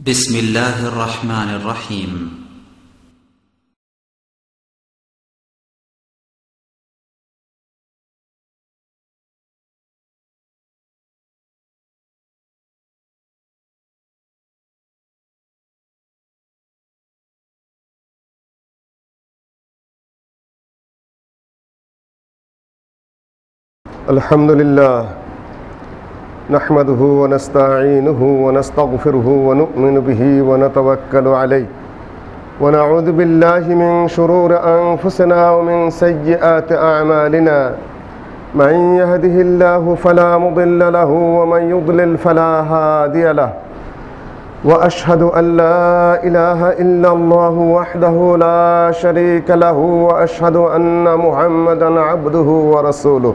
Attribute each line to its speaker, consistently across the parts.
Speaker 1: بسم الله الرحمن الرحيم
Speaker 2: الحمد لله نحمده ونستعينه ونستغفره ونؤمن به ونتوكل عليه ونعوذ بالله من شرور أنفسنا ومن سيئات أعمالنا من يهده الله فلا مضل له ومن يضلل فلا هادي له وأشهد أن لا إله إلا الله وحده لا شريك له وأشهد أن محمدا عبده ورسوله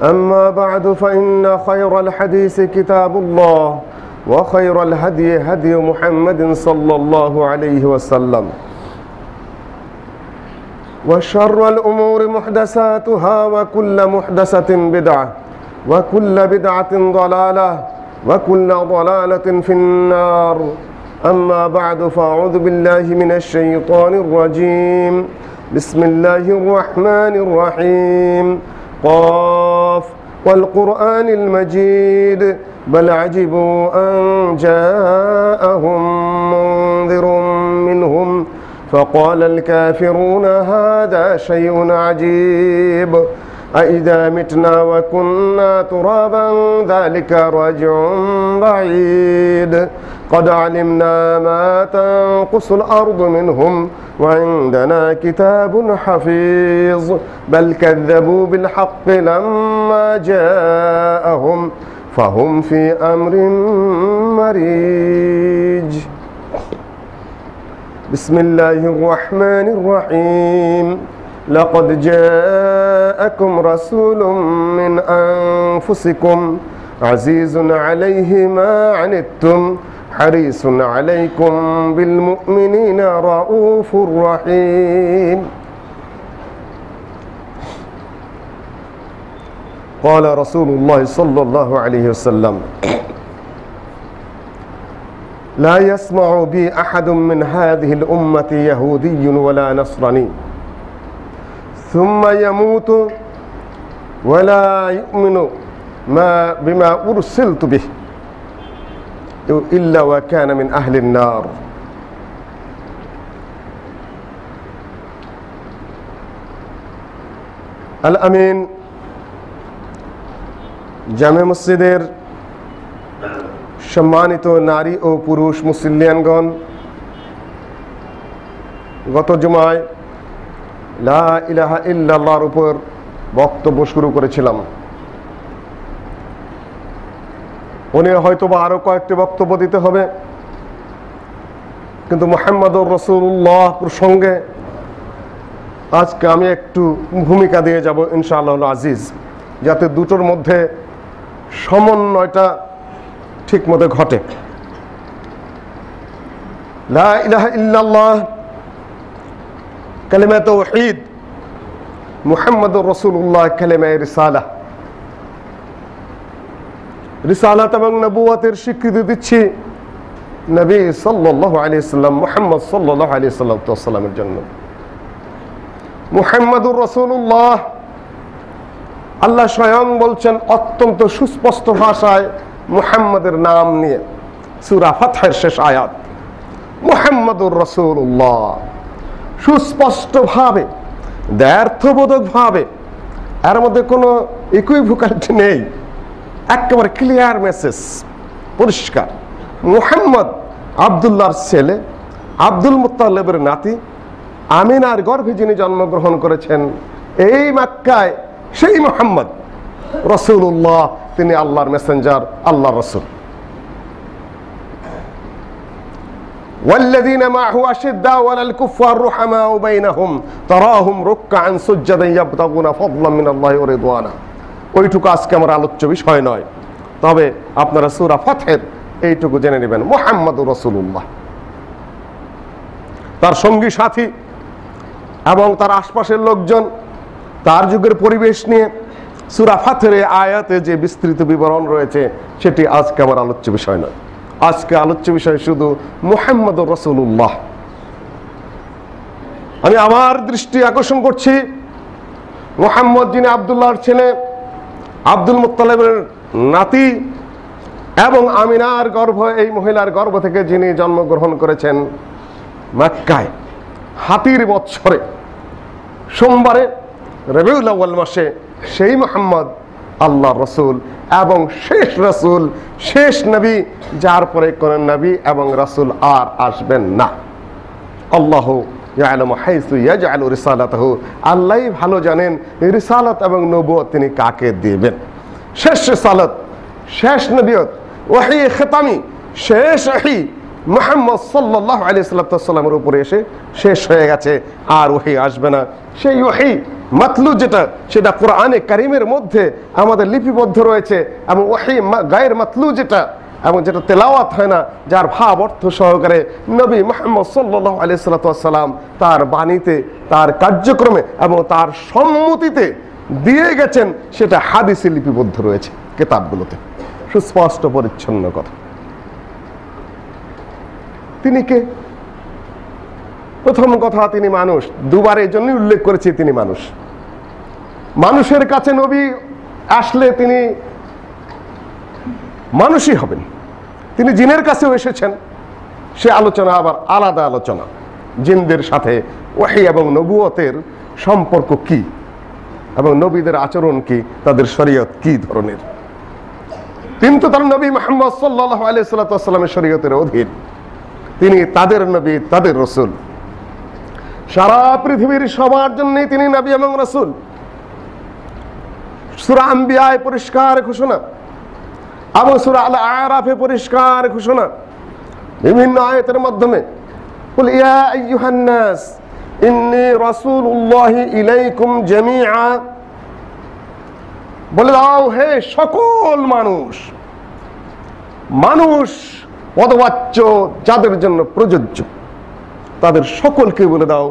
Speaker 2: أما بعد فإن خير الحديث كتاب الله وخير الهدي هدي محمد صلى الله عليه وسلم وشر الأمور محدثاتها وكل محدثة بدعة وكل بدعة ضلالة وكل ضلالة في النار أما بعد فأعوذ بالله من الشيطان الرجيم بسم الله الرحمن الرحيم قاف والقرآن المجيد بل عجبوا أن جاءهم منذر منهم فقال الكافرون هذا شيء عجيب أإذا متنا وكنا ترابا ذلك رجع بعيد قد علمنا ما تنقص الأرض منهم وعندنا كتاب حفيظ بل كذبوا بالحق لما جاءهم فهم في أمر مريج بسم الله الرحمن الرحيم لقد جاءكم رسول من أنفسكم عزيز عليه ما عنتم حريص عليكم بالمؤمنين رؤوف رحيم قال رسول الله صلى الله عليه وسلم لا يسمع بي أحد من هذه الأمة يهودي ولا نصراني ثم يموت ولا يؤمن بما أرسلت به إلا وكان من أهل النار আল-আমিন জামে মসজিদের সম্মানিত নারী ও পুরুষ মুসল্লিয়ানগণ, গত জুমায় লা ইলাহা ইল্লাল্লাহর উপর বক্তব্য শুরু করেছিলাম। উনি হয়তোবা আরো কয়েকটি বক্তব্য দিতে হবে, কিন্তু মুহাম্মদুর রাসূলুল্লাহ প্রসঙ্গে আজকে আমি একটু ভূমিকা দিয়ে যাব ইনশাআল্লাহ আজিজ, যাতে দুটোর মধ্যে সমন্বয়টা ঠিক মতো ঘটে। লা ইলাহা ইল্লাল্লাহ কালিমা তাওহীদ, মুহাম্মদুর রাসূলুল্লাহ কালিমা রিসালাহ। রিসালাত এবং নবুয়তের স্বীকৃতি দিচ্ছি নবী সাল্লাল্লাহু আলাইহি ওয়াসাল্লাম মুহাম্মদ সাল্লাল্লাহু আলাইহি ওয়াসাল্লামের জন্য। মুহাম্মদুর রাসূলুল্লাহ, আল্লাহ স্বয়ং বলছেন অত্যন্ত সুস্পষ্ট ভাষায় মুহাম্মদের নাম নিয়ে, সূরা ফাতহের শেষ আয়াত মুহাম্মদুর রাসূলুল্লাহ, সুস্পষ্টভাবে দ্ব্যর্থবোধকভাবে, এর মধ্যে কোনো ইকুইভোক্যালিটি নেই, একেবারে ক্লিয়ার মেসেজ, পরিষ্কার। মুহাম্মদ আব্দুল্লাহর ছেলে, আব্দুল মুত্তালিবের নাতি, আমিনার গর্ভে যিনি জন্মগ্রহণ করেছেন, এই মক্কায় সেই মুহাম্মদ রাসূলুল্লাহ, তিনি আল্লাহর মেসেঞ্জার, আল্লাহর রাসূল। والذين معه أشداء على الكفار رحماء بينهم تراهم ركعا سجدا يبتغون فضلا من الله ورضوانا। ওইটুকু আজকে আমার আলোচ্য বিষয় নয়, তবে আপনারা সূরা ফাতহের এইটুকু জেনে নেবেন, মুহাম্মদুর রাসূলুল্লাহ, তার সঙ্গী সাথী এবং তার আশপাশের লোকজন, তার যুগের পরিবেশ নিয়ে সূরা ফাতহের আয়াতে যে বিস্তৃত বিবরণ রয়েছে সেটি আজকে আমার আলোচ্য বিষয় নয়। আজকে আলোচ্য বিষয় শুধু মুহাম্মদুর রাসূলুল্লাহ। আমি আমার দৃষ্টি আকর্ষণ করছি মুহাম্মদ যিনি আব্দুল্লাহর ছেলে, আব্দুল মুত্তালিবের নাতি এবং আমিনার গর্ভ, এই মহিলার গর্ভ থেকে যিনি জন্মগ্রহণ করেছেন মক্কায় হাতির বৎসরে সোমবারে রবিউল আউয়াল মাসে, সেই মুহাম্মদ আল্লাহর রাসূল এবং শেষ রাসূল, শেষ নবী, যার পরে কোন নবী এবং রাসূল আর আসবেন না। আল্লাহু ইয়ালামু হাইসু ইয়াজআলু রিসালাতাহু, আল্লাহই ভালো জানেন রিসালাত এবং নবুয়ত তিনি কাকে দিবেন। শেষ রিসালাত, শেষ নবুয়ত, ওহী খিতামি, শেষ ওহী মুহাম্মদ সাল্লাল্লাহু আলাইহি সাল্লামের উপরে এসে শেষ হয়ে গেছে, আর ওহী আসবে না। সেই ওহী মাতলু যেটা, সেটা কোরআনে কারীমের মধ্যে আমাদের লিপিবদ্ধ রয়েছে, এবং ওহী গায়ের মাতলু যেটা, এবং যেটা তেলাওয়াত হয় না, যার ভাব অর্থ সহকারে নবী মুহাম্মদ সাল্লাল্লাহু আলাইহি সাল্লাম তার বাণীতে, তার কার্যক্রমে এবং তার সম্মতিতে দিয়ে গেছেন, সেটা হাদিসে লিপিবদ্ধ রয়েছে কিতাবগুলোতে, সুস্পষ্ট পরিচ্ছন্ন কথা। তিনি কে? প্রথম কথা, তিনি মানুষ। দুবার এই জন্যই উল্লেখ করেছি তিনি মানুষ। মানুষের কাছে নবী আসলে তিনি মানুষই হবেন। তিনি জিনের কাছেও এসেছেন, সে আলোচনা আবার আলাদা আলোচনা। জিনদের সাথে ওহী এবং নবুয়তের সম্পর্ক কি, এবং নবীদের আচরণ কি, তাদের শরীয়ত কি ধরনের। কিন্তু তার নবী মুহাম্মদ সাল্লাল্লাহু আলাইহি সাল্লামের শরীয়তের অধীন, তিনি তাদের নবী, তাদের রাসূল। সারা পৃথিবীর সবার জন্যই তিনি নবী এবং রাসূল। সূরা আম্বিয়ায় পরিষ্কার ঘোষণা, এবং সূরা আল আরাফে পরিষ্কার ঘোষণা, বিভিন্ন আয়াতের মাধ্যমে। কুল ইয়া আইয়ুহান নাস ইন্নী রাসূলুল্লাহি ইলাইকুম জামিআ, বলে দাও হে সকল মানুষ, মানুষ পদবাচ্য যাদের জন্য প্রযোজ্য, তাদের সকলকে বলে দাও,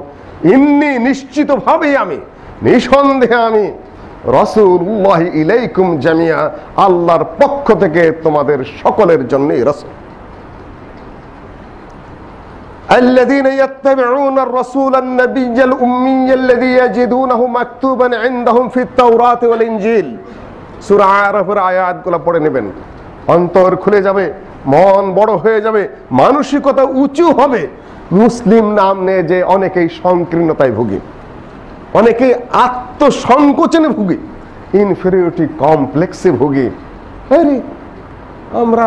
Speaker 2: ইন্নী নিশ্চিতভাবে আমি, নিঃসন্দেহে আমি, রাসূলুল্লাহি ইলাইকুম জামিআ, আল্লাহর পক্ষ থেকে তোমাদের সকলের জন্যই রাসূল। الذين يتبعون الرسول النبي الأمي الذي يجدونه مكتوبا عندهم في التوراة والإنجيل। সূরা আরাফের আয়াতগুলো পড়ে নেবেন, অন্তর খুলে যাবে, মন বড় হয়ে যাবে, মানসিকতা উঁচু হবে। মুসলিম নাম নিয়ে যে অনেকেই সংকীর্ণতায় ভুগি, অনেকেই আত্মসংকোচনে ভুগি, ইনফেরিয়রিটি কমপ্লেক্সে ভুগি। আরে আমরা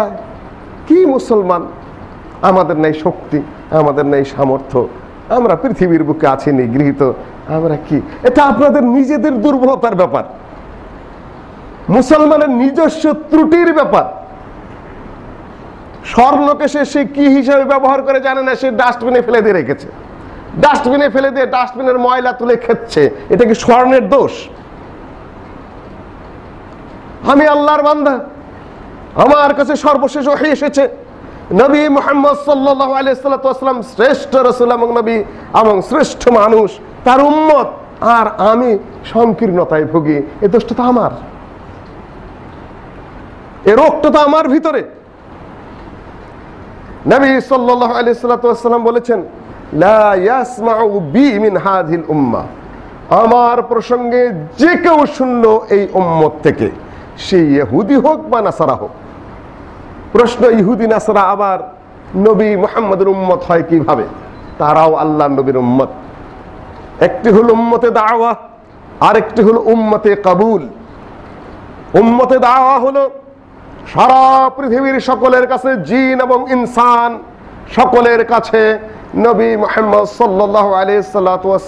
Speaker 2: কি মুসলমান, আমাদের নেই শক্তি, আমাদের নেই সামর্থ্য, আমরা পৃথিবীর বুকে আছি নিগৃহীত, আমরা কি? এটা আপনাদের নিজেদের দুর্বলতার ব্যাপার, মুসলমানের নিজস্ব ত্রুটির ব্যাপার। স্বর্ণকে সে কি হিসাবে ব্যবহার করে জানে না, সে ডাস্টবিনে ফেলে দিয়ে রেখেছে, ডাস্টবিনে ফেলে দিয়ে ডাস্টবিনের ময়লা তুলে খেচ্ছে, এটা কি স্বর্ণের দোষ? আমি আল্লাহর বান্দা, আমার কাছে সর্বশেষ ওহী এসেছে, নবী মুহাম্মদ সাল্লাল্লাহু আলাইহি সাল্লাম শ্রেষ্ঠ রাসূল এবং নবী এবং শ্রেষ্ঠ মানুষ, তার উম্মত, আর আমি সংকীর্ণতায় ভুগি। এ দোষটা তো আমার, এ রোগটা তো আমার ভিতরে। নবী সাল্লাল্লাহু আলাইহি সাল্লাম বলেছেন, লা ইয়াসমাউ বি মিন হাযিল উম্মাহ, আমার প্রসঙ্গে যে কেউ শুনলো এই উম্মত থেকে, সে ইহুদি হোক বা নাসারা হোক। প্রশ্ন, ইহুদি নাসারা আবার নবী মুহাম্মদের উম্মত হয় কিভাবে? তারাও আল্লাহর নবীর উম্মত। একটি হলো উম্মতে দাওয়া, আরেকটি হলো উম্মতে কবুল। উম্মতে দাওয়া হলো সারা পৃথিবীর সকলের কাছে, জিন এবং ইনসান সকলের কাছে নবী মুহাম্মদ সাল্লাল্লাহু আলাইহি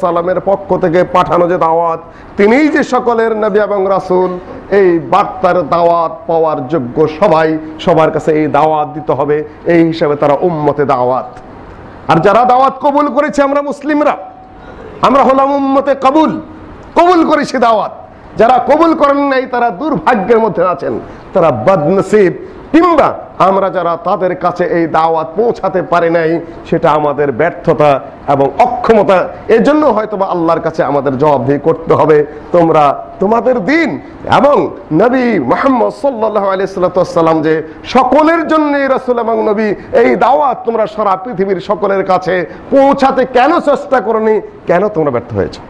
Speaker 2: সাল্লামের পক্ষ থেকে পাঠানো যে দাওয়াত, তিনিই যে সকলের নবী এবং রাসূল, এই বার্তার দাওয়াত পাওয়ার যোগ্য সবাই, সবার কাছে এই দাওয়াত দিতে হবে। এই হিসাবে তারা উম্মতে দাওয়াত। আর যারা দাওয়াত কবুল করেছে, আমরা মুসলিমরা, আমরা হলাম উম্মতে কবুল, কবুল করেছি দাওয়াত। যারা কবুল করেন নাই তারা দুর্ভাগ্যের মধ্যে আছেন, তারা বদনসিব। কিংবা আমরা যারা তাদের কাছে এই দাওয়াত পৌঁছাতে পারি নাই, সেটা আমাদের ব্যর্থতা এবং অক্ষমতা। এজন্য হয়তোবা আল্লাহর কাছে আমাদের জবাবদিহি করতে হবে। তোমরা তোমাদের দিন এবং নবী মুহাম্মদ সাল্লাল্লাহু আলাইহি সাল্লাম যে সকলের জন্য রাসূল এবং নবী, এই দাওয়াত তোমরা সারা পৃথিবীর সকলের কাছে পৌঁছাতে কেন চেষ্টা করনি, কেন তোমরা ব্যর্থ হয়েছে?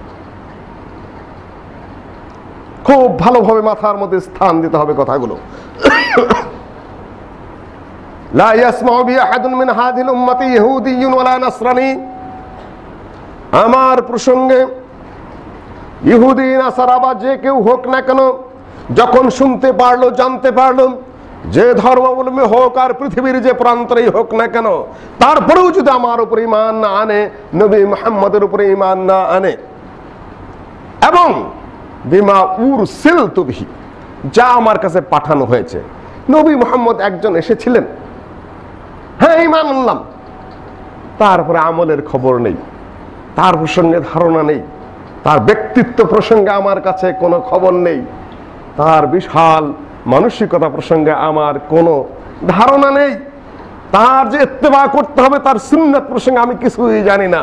Speaker 2: খুব ভালোভাবে মাথার মধ্যে স্থান দিতে হবে কথাগুলো। লা ইয়াসমাউ বি আহাদুন মিন হাযিহিল উম্মতি ইহুদিয়্যুন ওয়ালা নাসরানী। আমার প্রসঙ্গে ইহুদি নাসারা বা যে কেউ হোক না কেন, যখন শুনতে পারলো, জানতে পারলো, যে ধর্মাবলম্বী হোক আর পৃথিবীর যে প্রান্তরেই হোক না কেন, তারপরেও যদি আমার উপরে ঈমান না আনে, নবী মুহাম্মদের উপরে ঈমান না আনে, এবং বিমা উরসিলতু বিহি, যা আমার কাছে পাঠানো হয়েছে। নবী মুহাম্মদ একজন এসেছিলেন, হ্যাঁ ঈমান আনলাম, তারপরে আমলের খবর নেই, তার প্রসঙ্গে ধারণা নেই, তার ব্যক্তিত্ব প্রসঙ্গে আমার কাছে কোনো খবর নেই, তার বিশাল মানসিকতা প্রসঙ্গে আমার কোনো ধারণা নেই, তার যে ইত্তেবা করতে হবে তার সুন্নাত প্রসঙ্গে আমি কিছুই জানি না,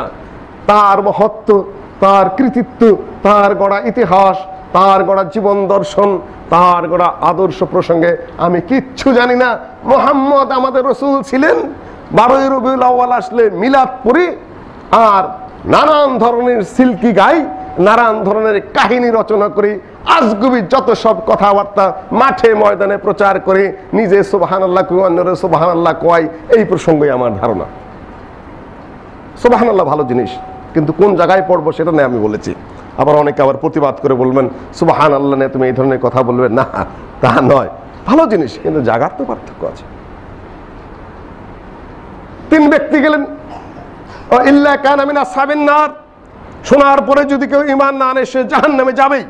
Speaker 2: তার মহত্ব, তার কৃতিত্ব, তার গড়া ইতিহাস, তার গড়া জীবন দর্শন, তার গড়া আদর্শ প্রসঙ্গে আমি কিচ্ছু জানি না। মুহাম্মদ আমাদের রাসূল ছিলেন, 12ই রবিউল আউয়াল আসলে মিলাদ পড়ি আর নানান ধরনের সিল্কি গাই, নানান ধরনের কাহিনী রচনা করি, আজগুবি যত সব কথাবার্তা মাঠে ময়দানে প্রচার করে নিজে সুবহানাল্লাহ কই, অন্যরে সুবহানাল্লাহ কয়, এই প্রসঙ্গে আমার ধারণা। সুবহানাল্লাহ ভালো জিনিস, কিন্তু কোন জায়গায় পড়বো সেটা নিয়ে আমি বলেছি। আবার অনেকে আবার প্রতিবাদ করে বলবেন সুবহানাল্লাহ নিয়ে তুমি এই ধরনের কথা বলবে না, তা নয়, ভালো জিনিস, কিন্তু জায়গার তো পার্থক্য আছে। 3 ব্যক্তি গেলেন, ইল্লা কানা মিন আসহাবিন নার, শোনার পরে যদি কেউ ঈমান না আনে সে জাহান্নামে যাবেই।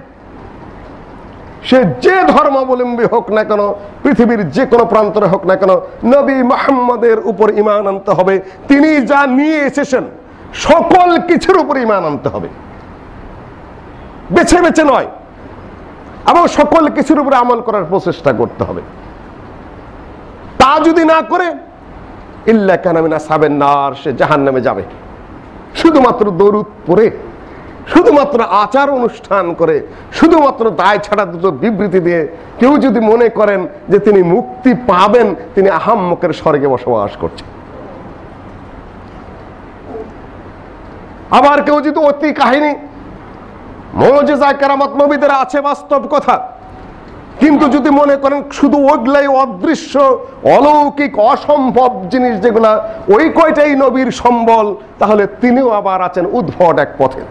Speaker 2: সে যে ধর্মাবলম্বী হোক না কেন, পৃথিবীর যে কোনো প্রান্তরে হোক না কেন, নবী মুহাম্মদের উপর ঈমান আনতে হবে। তিনি যা নিয়ে এসেছেন সকল কিছুর উপর ঈমান আনতে হবে, বেছে বেছে নয়, এবং সকল কিছুর উপরে আমল করার প্রচেষ্টা করতে হবে। তা যদি না করে ইল্লা কানা মিন আসহাবিন নার, সে জাহান্নামে যাবে। শুধুমাত্র দরুদ পড়ে, শুধুমাত্র আচার অনুষ্ঠান করে, শুধুমাত্র দায় ছাড়া দুটো বিবৃতি দিয়ে কেউ যদি মনে করেন যে তিনি মুক্তি পাবেন, তিনি আহাম্মকের স্বর্গে বসবাস করছেন। আবার কেউ যদি অতি কাহিনী, মুজিজা কেরামত নবীদের আছে বাস্তব কথা, কিন্তু যদি মনে করেন শুধু ওগুলাই অদৃশ্য অলৌকিক অসম্ভব জিনিস যেগুলা, ওই কয়টাই নবীর সম্বল, তাহলে তিনিও আবার আছেন উদ্ভট এক পথে।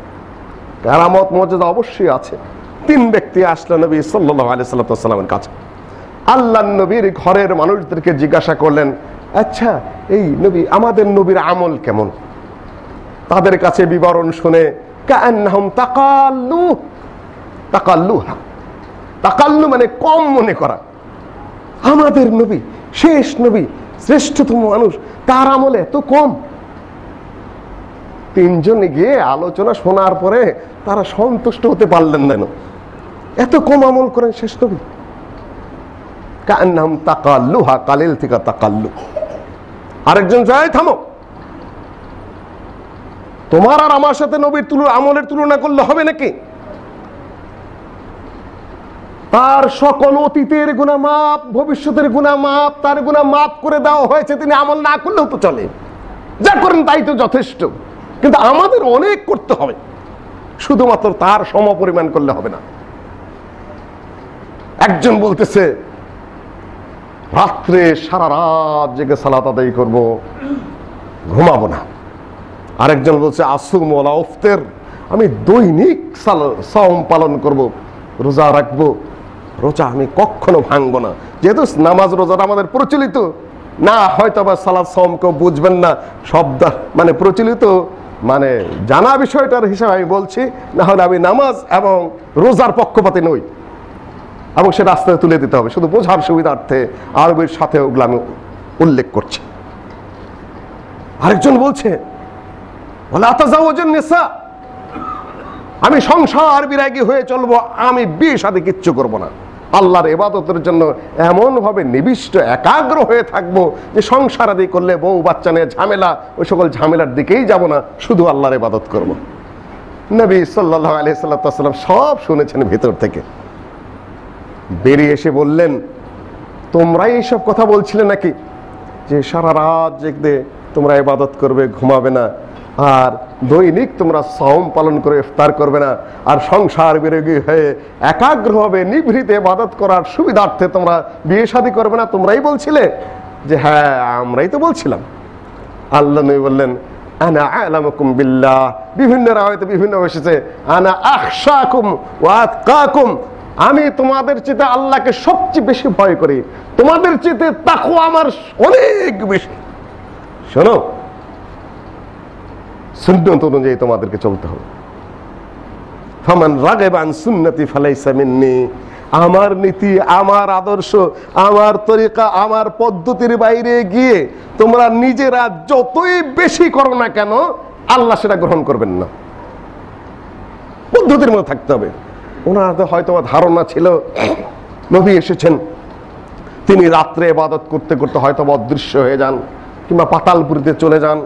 Speaker 2: কেরামত মুজিজা অবশ্যই আছে। 3 ব্যক্তি আসলেন নবী সাল্লাল্লাহু আলাইহি সাল্লামের কাছে। আল্লাহর নবীর ঘরের মানুষদেরকে জিজ্ঞাসা করলেন, আচ্ছা এই নবী, আমাদের নবীর আমল কেমন? তাদের কাছে বিবরণ শুনে কাআন্নাহুম তাকাল্লুহা, তাকাল্লু মানে কম মনে করা। আমাদের নবী, শেষ নবী, শ্রেষ্ঠতম মানুষ, তার আমল এত কম। 3 জনে গিয়ে আলোচনা শোনার পরে তারা সন্তুষ্ট হতে পারলেন না, এত কম আমল করেন শেষ নবী। কাআন্নাহুম তাকাল্লুহা, কালিল থেকে তাকাল্লু। আরেকজন যায়, থামো, তোমার আর আমার সাথে নবীর আমলের তুলনা করলে হবে নাকি? তার সকল অতীতের গুনাহ মাপ, ভবিষ্যতের গুনাহ মাপ, তার গুনাহ মাপ করে দেওয়া হয়েছে, তিনি আমল না করলেও তো চলে, যা করেন তাই তো যথেষ্ট। কিন্তু আমাদের অনেক করতে হবে, শুধুমাত্র তার সমপরিমাণ করলে হবে না। একজন বলতেছে রাত্রে সারা রাত জেগে সালাত আদায় করব, ঘুমাবো না। আরেকজন বলছে আসুম ওয়ালা উফতির, আমি দৈনিক সাওম পালন করব, রোজা রাখবো, রোজা আমি কখনো ভাঙবো না। যেহেতু নামাজ রোজাটা আমাদের প্রচলিত না, হয়তো বা সালাত সাওম কেউ বুঝবেন না, শব্দ মানে প্রচলিত মানে জানা বিষয়টার হিসাবে আমি বলছি, না হলে আমি নামাজ এবং রোজার পক্ষপাতী নই, এবং সেটা আস্তে তুলে দিতে হবে, শুধু বোঝার সুবিধার্থে আরবির সাথে ওগুলো আমি উল্লেখ করছি। আরেকজন বলছে ওয়ালা তাজাওয়াজুন নিসা, আমি সংসার বিরাগী হয়ে চলবো, আমি বিয়ে শাদী কিচ্ছু করব না। আল্লাহর ইবাদতের জন্য এমন ভাবে নিবিষ্ট একাগ্র হয়ে থাকবো যে সংসার আদি করলে বউ বাচ্চা নিয়ে ঝামেলা, ওই সকল ঝামেলার দিকেই যাব না, শুধু আল্লাহর ইবাদত করব। নবী সাল্লাল্লাহু আলাইহি সাল্লাম সব শুনেছেন ভিতর থেকে। বেরিয়ে এসে বললেন, তোমরাই এইসব কথা বলছিলে নাকি যে সারা রাত জেগে তোমরা ইবাদত করবে, ঘুমাবে না, আর দৈনিক তোমরা সাওম পালন করে ইফতার করবে না, আর সংসার বিরোধী হয়ে একাগ্রভাবে নিভৃতে ইবাদত করার সুবিধার্থে তোমরা বিয়ে শাদী করবে না, তোমরাই বলছিলে? যে হ্যাঁ, আমরাই তো বলছিলাম। আল্লাহ নবী বললেন, আনা আ'লামুকুম বিল্লাহ। বিভিন্ন রাওয়ায়াতে বিভিন্ন এসেছে, আনা আখশাকুম ওয়া আতকাকুম। আমি তোমাদের চেয়ে আল্লাহকে সবচেয়ে বেশি ভয় করি, তোমাদের চেয়ে তাকওয়া আমার অনেক বেশি। শোনো, সুন্নাত অনুযায়ী তোমাদেরকে চলতে হবে। ফামান রাগিবা আন সুন্নতি ফালাইসা মিন্নি। আমার নীতি, আমার আদর্শ, আমার তরিকা, আমার পদ্ধতির বাইরে গিয়ে তোমরা নিজেরা যতই বেশি করো না কেন, আল্লাহ সেটা গ্রহণ করবেন না। পদ্ধতির মধ্যে থাকতে হবে। ওনার হয়তো ধারণা ছিল নবী এসেছেন, তিনি রাত্রে ইবাদত করতে করতে হয়তো অদৃশ্য হয়ে যান, কিংবা পাতালপুরীতে চলে যান,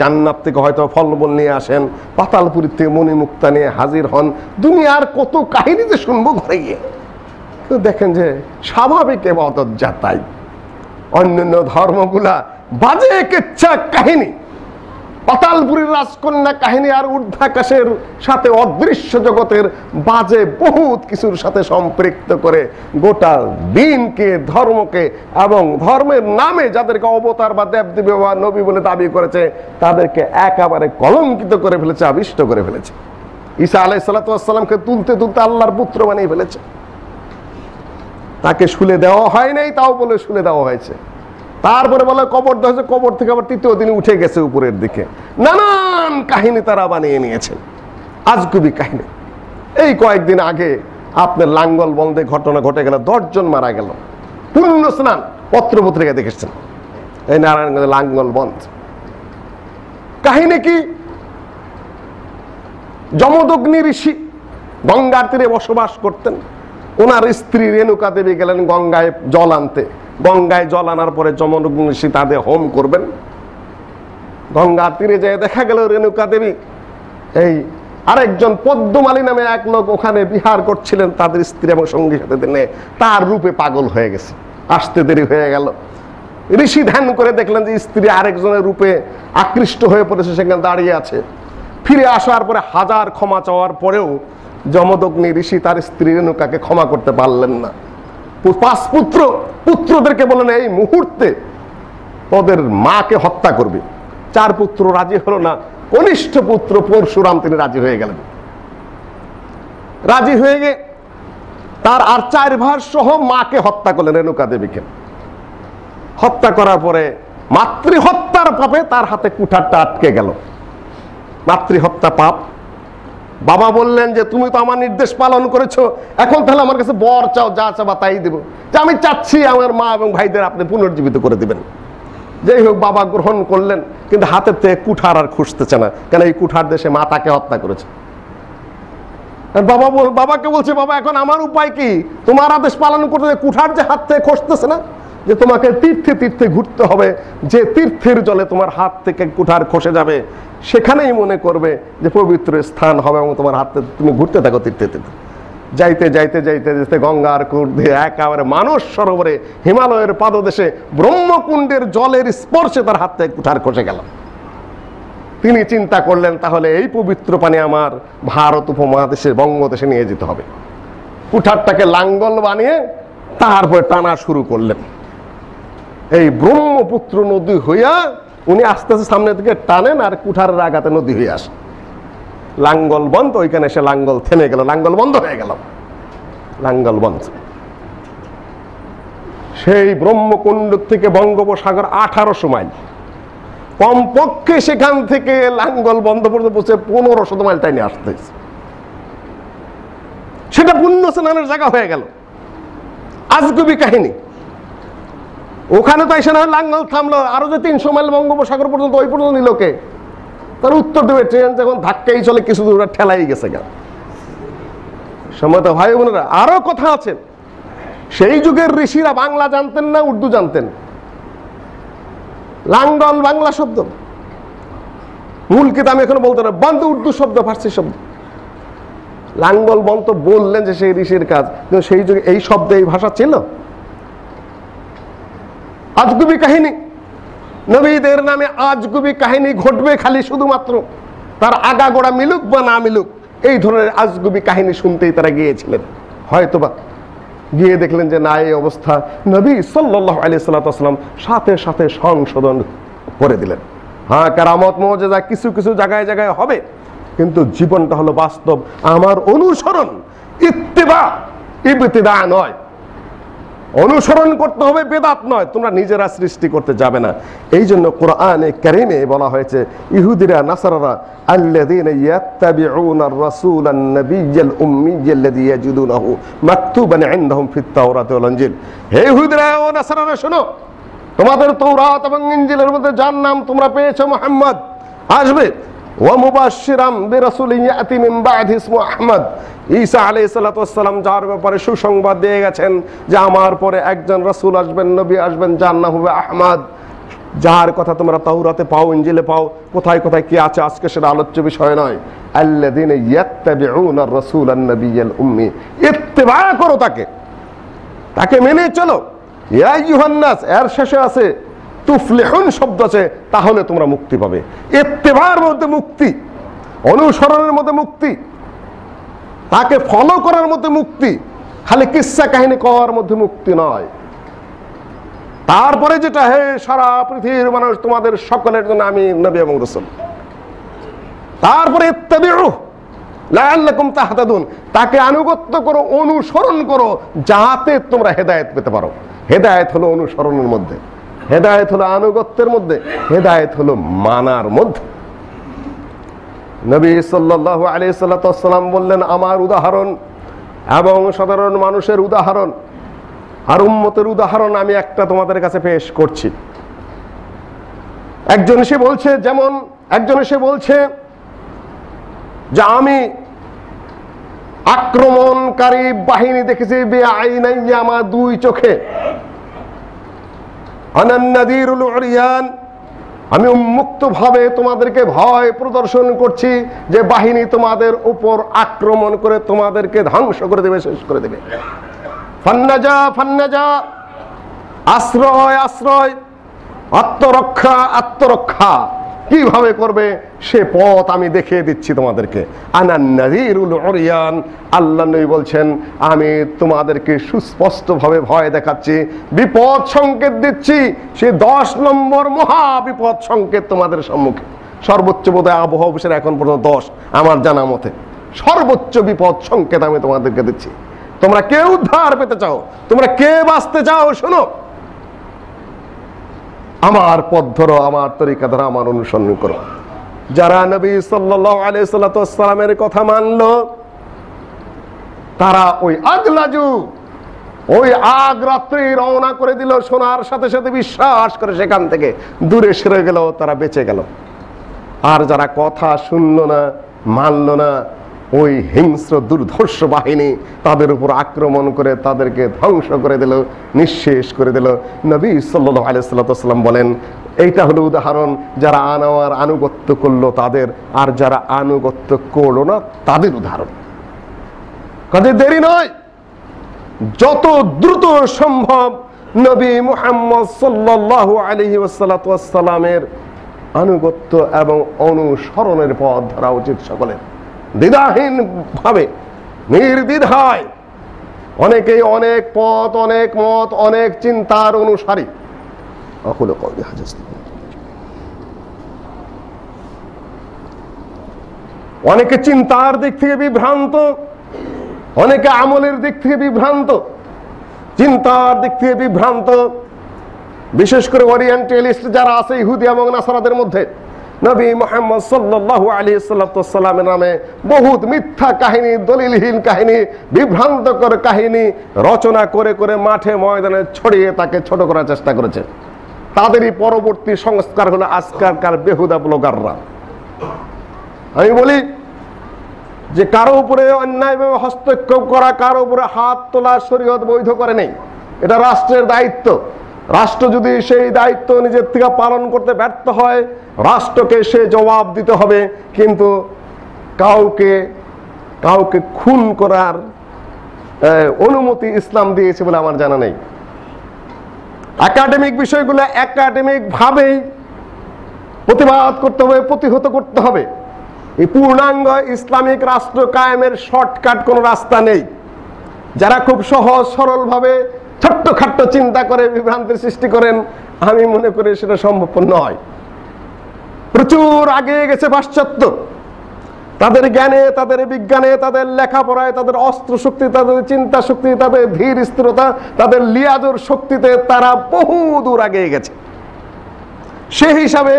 Speaker 2: জান্নাত থেকে হয়তো ফলমূল নিয়ে আসেন, পাতালপুরীর থেকে মণিমুক্তা নিয়ে হাজির হন। দুনিয়ার কত কাহিনী যে শুনবো ঘরে গিয়ে। দেখেন যে স্বাভাবিক ইবাদত যা তাই, অন্যান্য ধর্মগুলা বাজে কেচ্ছা কাহিনী, পাতালপুরীর রাজকন্যা কাহিনী আর ঊর্ধ্বাকাশের সাথে অদৃশ্য জগতের বাজে বহুত কিছুর সাথে সম্পৃক্ত করে গোটা দিনকে, ধর্মকে এবং ধর্মের নামে যাদেরকে অবতার বা দেবদেবী বা নবী বলে দাবি করেছে, তাদেরকে একেবারে কলঙ্কিত করে ফেলেছে, আবিষ্ট করে ফেলেছে। ঈসা আলাইহিস সালাতু ওয়াস সালামকে তুলতে তুলতে আল্লাহর পুত্র বানিয়ে ফেলেছে। তাকে শুলে দেওয়া হয় নাই, তাও বলে শুলে দেওয়া হয়েছে। তারপরে বলে কবর দেওয়া হয়েছে, কবর থেকে আবার তৃতীয় দিনে উঠে গেছে উপরের দিকে। নানান কাহিনী তারা বানিয়ে নিয়েছেন, আজগুবি কাহিনী। এই কয়েকদিন আগে আপনার লাঙ্গল বন্ধে ঘটনা ঘটে গেল, 10 জন মারা গেল। পুণ্য স্নান পত্রপত্রিকা দেখেছেন, এই নারায়ণগঞ্জে লাঙ্গল বন্ধ। কাহিনী কি? জমদগ্নি ঋষি গঙ্গার তীরে বসবাস করতেন। ওনার স্ত্রী রেণুকা দেবী গেলেন গঙ্গায় জল আনতে। গঙ্গায় জল আনার পরে জমদগ্নি ঋষি তাদের হোম করবেন। গঙ্গার তীরে যেয়ে দেখা গেল রেণুকা দেবী এই আরেকজন পদ্মমালী নামে এক লোক ওখানে বিহার করছিলেন, তাদের স্ত্রী এবং সঙ্গী সাথে দিনে তার রূপে পাগল হয়ে গেছে। আসতে দেরি হয়ে গেল। ঋষি ধ্যান করে দেখলেন যে স্ত্রী আরেকজনের রূপে আকৃষ্ট হয়ে পড়েছে, সেখানে দাঁড়িয়ে আছে। ফিরে আসার পরে হাজার ক্ষমা চাওয়ার পরেও জমদগ্নি ঋষি তার স্ত্রী রেণুকাকে ক্ষমা করতে পারলেন না। 5 পুত্রদেরকে বললেন এই মুহূর্তে ওদের মাকে হত্যা করবে। 4 পুত্র রাজি হলো না। কনিষ্ঠ পুত্র পরশুরাম তিনি রাজি হয়ে গেলেন। রাজি হয়ে গিয়ে তার আর 4 ভাই সহ মাকে হত্যা করলেন, রেণুকা দেবীকে। হত্যা করার পরে মাতৃহত্যার পাপে তার হাতে কুঠারটা আটকে গেল। মাতৃহত্যা পাপ। বাবা বললেন যে তুমি তো আমার নির্দেশ পালন করেছো, এখন তাহলে আমার কাছে বর চাও, যা চাবা তাই দেব। যে আমি চাচ্ছি আমার মা এবং ভাইদের আপনি পুনর্জীবিত করে দিবেন। যাই হোক, বাবা গ্রহণ করলেন, কিন্তু হাতের থেকে কুঠার আর খুঁজতেছে না, কেন এই কুঠার দেশে মা তাকে হত্যা করেছে। বাবাকে বলছে, বাবা এখন আমার উপায় কি? তোমার আদেশ পালন করতে কুঠার যে হাত থেকে খসতেছে না, যে তোমাকে তীর্থে তীর্থে ঘুরতে হবে, যে তীর্থের জলে তোমার হাত থেকে কুঠার খসে যাবে, সেখানেই মনে করবে যে পবিত্র স্থান হবে এবং তোমার হাতে তুমি ঘুরতে থাকো তীর্থে তীর্থে। যাইতে যাইতে যাইতে যাইতে গঙ্গার কুট দিয়ে একেবারে মানস সরোবরে হিমালয়ের পাদদেশে ব্রহ্মকুণ্ডের জলের স্পর্শে তার হাত থেকে কুঠার খসে গেল। তিনি চিন্তা করলেন, তাহলে এই পবিত্র পানি আমার ভারত উপমহাদেশে বঙ্গদেশে নিয়ে যেতে হবে। কুঠারটাকে লাঙ্গল বানিয়ে তারপরে টানা শুরু করলেন। এই ব্রহ্মপুত্র নদী হইয়া উনি আস্তে আস্তে সামনে থেকে টানেন, আর কুঠারের আঘাতে নদী হয়ে আসে। লাঙ্গল বন্ধ, ওইখানে এসে লাঙ্গল থেমে গেল, লাঙ্গল বন্ধ হয়ে গেল। লাঙ্গল বন্ধ। সেই ব্রহ্মকুণ্ড থেকে বঙ্গোপসাগর 1800 মাইল, কমপক্ষে সেখান থেকে লাঙ্গল বন্ধ পর্যন্ত পৌঁছে 1500 মাইল টাইনে আসতে হয়েছে। সেটা পুণ্য স্নানের জায়গা হয়ে গেল। আজগুবি কাহিনী। ওখানে তো এসে না লাঙ্গল থামলো, আরো যে 300 মাইল বঙ্গোপসাগর পর্যন্ত, ওই পর্যন্ত নিল কে? তার উত্তর দেবে ট্রেন যখন ধাক্কাই চলে কিছু দূর ঠেলাই গেছে কেন। সম্মানিত ভাই বোনেরা, আরো কথা আছে। সেই যুগের ঋষিরা বাংলা জানতেন না, উর্দু জানতেন। লাঙ্গল বাংলা শব্দ, মূল কিতাব আমি এখন বলতে না, বন্ধ উর্দু শব্দ, ফার্সি শব্দ। লাঙ্গল বন্ত বললেন যে সেই ঋষির কাজ, কিন্তু সেই যুগে এই শব্দ এই ভাষা ছিল। আজগুবি কাহিনী, নবীদের নামে আজগুবি কাহিনী ঘটবে খালি শুধুমাত্র তার আগাগোড়া মিলুক বা না মিলুক, এই ধরনের আজগুবি কাহিনী শুনতেই তারা গিয়েছিলেন। হয়তোবা গিয়ে দেখলেন যে না, এই অবস্থা, নবী সাল্লাল্লাহু আলাইহি সাল্লাম সাথে সাথে সংশোধন করে দিলেন। হ্যাঁ, কেরামত মুজিজা কিছু কিছু জায়গায় জায়গায় হবে, কিন্তু জীবনটা হলো বাস্তব আমার অনুসরণ, ইত্তিবা, ইবতিদা নয়। অনুসরণ করতে হবে, বেদাত নয়। তোমরা নিজেরা সৃষ্টি করতে যাবে না। এই জন্য কোরআনে কারিমে বলা হয়েছে ইহুদিরা নাসারারা আল্লাযীনা ইয়াত্তাবিউনার রাসূলান নাবিয়্যাল উম্মিয়্যাল্লাযী ইয়াজিদুনাহু মাকতুবান ইনদাহুম ফিত তাওরাতি ওয়াল ইনজিল। হে ইহুদিরা ও নাসারারা শোনো, তোমাদের তাওরাত এবং ইনজিলের মধ্যে যার নাম তোমরা পেয়েছো মুহাম্মদ আসবে, ওয়া মুবাশশিরাম বিরাসূলিন ইয়াতি মিন বা'দি ইসমু আহমদ। ঈসা আলাইহিস সালাতু ওয়াস সালাম যার ব্যাপারে সুসংবাদ দিয়ে গেছেন যে আমার পরে একজন রাসূল আসবেন, নবী আসবেন, যার নাম হবে আহমদ, যার কথা তোমরা তাওরাতে পাও, ইনজিলে পাও। কোথায় কোথায় কি আছে আজকে সেটা আলোচ্য বিষয় নয়। আল্লাযীনা ইয়াত্তাবিউনার রাসূলান নাবিয়্যাল উম্মি, ইত্তিবা করো তাকে, তাকে মেনে চলো। ইয়া আইয়ুহান নাস, এর শেষে আছে তুফলিহুন শব্দ আছে, তাহলে তোমরা মুক্তি পাবে। ইত্তিবার মধ্যে মুক্তি, অনুসরণের মধ্যে মুক্তি, তাকে ফলো করার মধ্যে মুক্তি, খালি কিসসা কাহিনী করার মধ্যে মুক্তি নয়। তারপরে যেটা, হে সারা পৃথিবীর মানুষ, তোমাদের সকলের জন্য আমি নবী এবং রাসূল। তারপরে ইত্তাবিউ লাআল্লাকুম তাহতাদুন, তাকে আনুগত্য করো, অনুসরণ করো, যাতে তোমরা হেদায়েত পেতে পারো। হেদায়েত হলো অনুসরণের মধ্যে, হেদায়েত হলো আনুগত্যের মধ্যে, হেদায়েত হলো মানার মধ্যে। নবী সাল্লাল্লাহু আলাইহি সাল্লাম বললেন, আমার উদাহরণ এবং সাধারণ মানুষের উদাহরণ আর উম্মতের উদাহরণ আমি একটা তোমাদের কাছে পেশ করছি। একজন এসে বলছে, যেমন একজন এসে বলছে যে আমি আক্রমণকারী বাহিনী দেখেছি বেআইনাইয়া, আমার দুই চোখে, আনান নাযীরুল উরিয়ান, আমি উন্মুক্ত ভাবে তোমাদেরকে ভয় প্রদর্শন করছি যে বাহিনী তোমাদের উপর আক্রমণ করে তোমাদেরকে ধ্বংস করে দেবে, শেষ করে দেবে। ফান্নাজা ফান্নাজা, আশ্রয় আশ্রয়, আত্মরক্ষা আত্মরক্ষা, কিভাবে করবে সে পথ আমি দেখিয়ে দিচ্ছি তোমাদেরকে। আনান নাযীরুল উরিয়ান, আল্লাহ নবী বলছেন আমি তোমাদেরকে সুস্পষ্টভাবে ভয় দেখাচ্ছি, বিপদ সংকেত দিচ্ছি। সে 10 নম্বর মহা বিপদ সংকেত তোমাদের সম্মুখে। সর্বোচ্চ বোধহয় আবহাওয়া অফিসের এখন পর্যন্ত 10 আমার জানা মতে সর্বোচ্চ বিপদ সংকেত আমি তোমাদেরকে দিচ্ছি। তোমরা কে উদ্ধার পেতে চাও, তোমরা কে বাঁচতে চাও, শোনো, আমার পথ ধরো, আমার তরিকা ধরো, আমার অনুসরণ করো। যারা নবী সাল্লাল্লাহু আলাইহি সাল্লামের কথা মানলো, তারা ওই আগলাজু, ওই আগ রাত্রি রওনা করে দিল, শোনার সাথে সাথে বিশ্বাস করে সেখান থেকে দূরে সরে গেল, তারা বেঁচে গেল। আর যারা কথা শুনলো না, মানলো না, ওই হিংস্র দুর্ধর্ষ বাহিনী তাদের উপর আক্রমণ করে তাদেরকে ধ্বংস করে দিল, নিঃশেষ করে দিল। নবী সাল্লাল্লাহু আলাইহি সাল্লাম বলেন, এইটা হলো উদাহরণ, যারা আমার আনুগত্য করলো তাদের, আর যারা আনুগত্য করলো না তাদের উদাহরণ। কাজে দেরি নয়, যত দ্রুত সম্ভব নবী মুহাম্মদ সাল্লাল্লাহু আলাইহি ওয়াসাল্লামের আনুগত্য এবং অনুসরণের পথ ধরা উচিত সকলের, দ্বিধাহীন ভাবে, নির্দ্বিধায়। অনেকেই অনেক পথ, অনেক মত, অনেক চিন্তার অনুসারী। অনেকে চিন্তার দিক থেকে বিভ্রান্ত, অনেকে আমলের দিক থেকে বিভ্রান্ত। চিন্তার দিক থেকে বিভ্রান্ত, বিশেষ করে ওরিয়েন্টালিস্ট যারা আছে ইহুদি এবং নাসারাদের মধ্যে, নবী মুহাম্মদ সাল্লাল্লাহু আলাইহি সাল্লামের নামে বহুত মিথ্যা কাহিনী, দলিলহীন কাহিনী, বিভ্রান্তকর কাহিনী রচনা করে করে মাঠে ময়দানে ছড়িয়ে তাকে ছোট করার চেষ্টা করেছে। তাদেরই পরবর্তী সংস্কার হলো আজকালকার বেহুদা ব্লগাররা। আমি বলি যে কারো উপরে অন্যায়ভাবে হস্তক্ষেপ করা, কারো উপরে হাত তোলা শরীয়ত বৈধ করে নেই। এটা রাষ্ট্রের দায়িত্ব। রাষ্ট্র যদি সেই দায়িত্ব নিজের থেকে পালন করতে ব্যর্থ হয়, রাষ্ট্রকে সে জবাব দিতে হবে। কিন্তু কাউকে কাউকে খুন করার অনুমতি ইসলাম দিয়েছে বলে আমার জানা নেই। একাডেমিক বিষয়গুলো একাডেমিক ভাবেই প্রতিবাদ করতে হবে, প্রতিহত করতে হবে। এই পূর্ণাঙ্গ ইসলামিক রাষ্ট্র কায়েমের শর্টকাট কোনো রাস্তা নেই। যারা খুব সহজ সরল ভাবে ছোট্ট খাট্ট চিন্তা করে বিভ্রান্তির সৃষ্টি করেন, আমি মনে করি সেটা সম্ভব নয়। প্রচুর আগে গেছে পাশ্চাত্য, তাদের জ্ঞানে, তাদের বিজ্ঞানে, তাদের লেখাপড়ায়, তাদের অস্ত্র শক্তি, তাদের চিন্তা শক্তি, তাদের ধীর স্থিরতা, তাদের লিয়াজুর শক্তিতে তারা বহু দূর আগে গেছে। সেই হিসাবে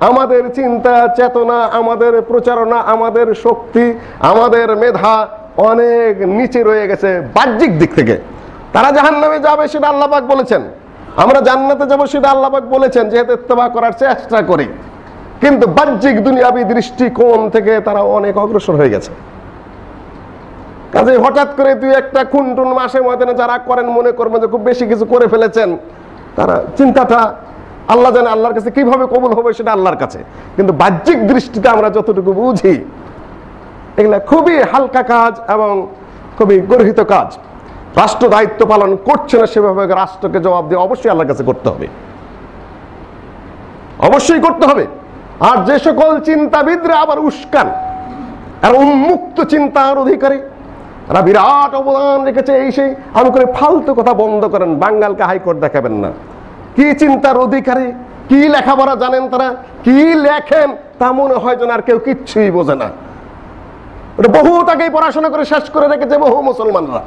Speaker 2: আমাদের চিন্তা চেতনা, আমাদের প্রচারণা, আমাদের শক্তি, আমাদের মেধা অনেক নিচে রয়ে গেছে বাহ্যিক দিক থেকে। তারা জাহান্নামে যাবে সেটা আল্লাহ পাক বলেছেন, আমরা জান্নাতে যাব সেটা আল্লাহ পাক বলেছেন, যেহেতু ইত্তেবা করার চেষ্টা করি। কিন্তু বাহ্যিক দুনিয়াবী দৃষ্টিকোণ থেকে তারা অনেক অগ্রসর হয়ে গেছে। কাজে হঠাৎ করে দুই একটা খুনটুন মাসে ময়দানে যারা করেন, মনে করবেন যে খুব বেশি কিছু করে ফেলেছেন। তারা চিন্তাটা আল্লাহ জানে, আল্লাহর কাছে কিভাবে কবুল হবে সেটা আল্লাহর কাছে। কিন্তু বাহ্যিক দৃষ্টিতে আমরা যতটুকু বুঝি, এগুলা খুবই হালকা কাজ এবং খুবই গর্হিত কাজ। রাষ্ট্র দায়িত্ব পালন করছে না সেভাবে, রাষ্ট্রকে জবাব দিয়ে অবশ্যই আল্লাহর কাছে করতে হবে, অবশ্যই করতে হবে। আর যে সকল চিন্তাবিদরা আবার উস্কান আর উন্মুক্ত চিন্তার অধিকারী, তারা বিরাট অবদান রেখেছে এই সেই, আমি করে ফালতু কথা বন্ধ করেন। বাঙ্গালকে হাইকোর্ট দেখাবেন না। কি চিন্তার অধিকারী, কি লেখাপড়া জানেন তারা, কি লেখেন তা মনে হয় যেন আর কেউ কিচ্ছুই বোঝে না। ওটা বহু আগেই পড়াশোনা করে শেষ করে রেখেছে বহু মুসলমানরা।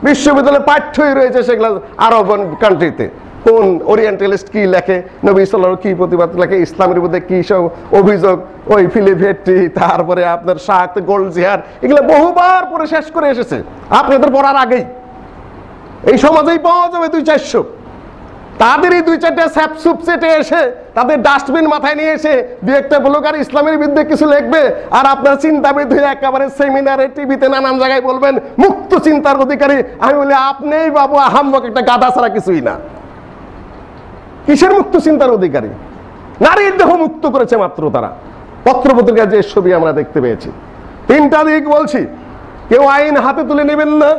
Speaker 2: বিশ্ববিদ্যালয়ে পাঠ্যই রয়েছে সেগুলো আরব কান্ট্রিতে। কোন ওরিয়েন্টালিস্ট কি লেখে, নবী সাল্লাল্লাহু কি প্রতিবাদ লেখে, ইসলামের বিরুদ্ধে কি সব অভিযোগ, ওই ফিলিভেট্রি, তারপরে আপনার শাহ গোল্ডজিয়ার, এগুলো বহুবার পড়ে শেষ করে এসেছে আপনাদের পড়ার আগেই। এই সমাজেই পাওয়া যাবে 200-400। তাদেরই 2-4টা স্যাপসুপ সেটে এসে, তাদের ডাস্টবিন মাথায় নিয়ে এসে দু একটা ব্লগার ইসলামের বিরুদ্ধে কিছু লিখবে, আর আপনার চিন্তাবিদ হয়ে একেবারে সেমিনারে, টিভিতে, নানান জায়গায় বলবেন মুক্ত চিন্তার অধিকারী। আমি বলি আপনিই বাবু আহাম্মক একটা গাধা ছাড়া কিছুই না। কিসের মুক্ত চিন্তার অধিকারী? নারীর দেহ মুক্ত করেছে মাত্র তারা। পত্রপত্রিকায় যে ছবি আমরা দেখতে পেয়েছি। 3টা দিক বলছি, কেউ আইন হাতে তুলে নেবেন না,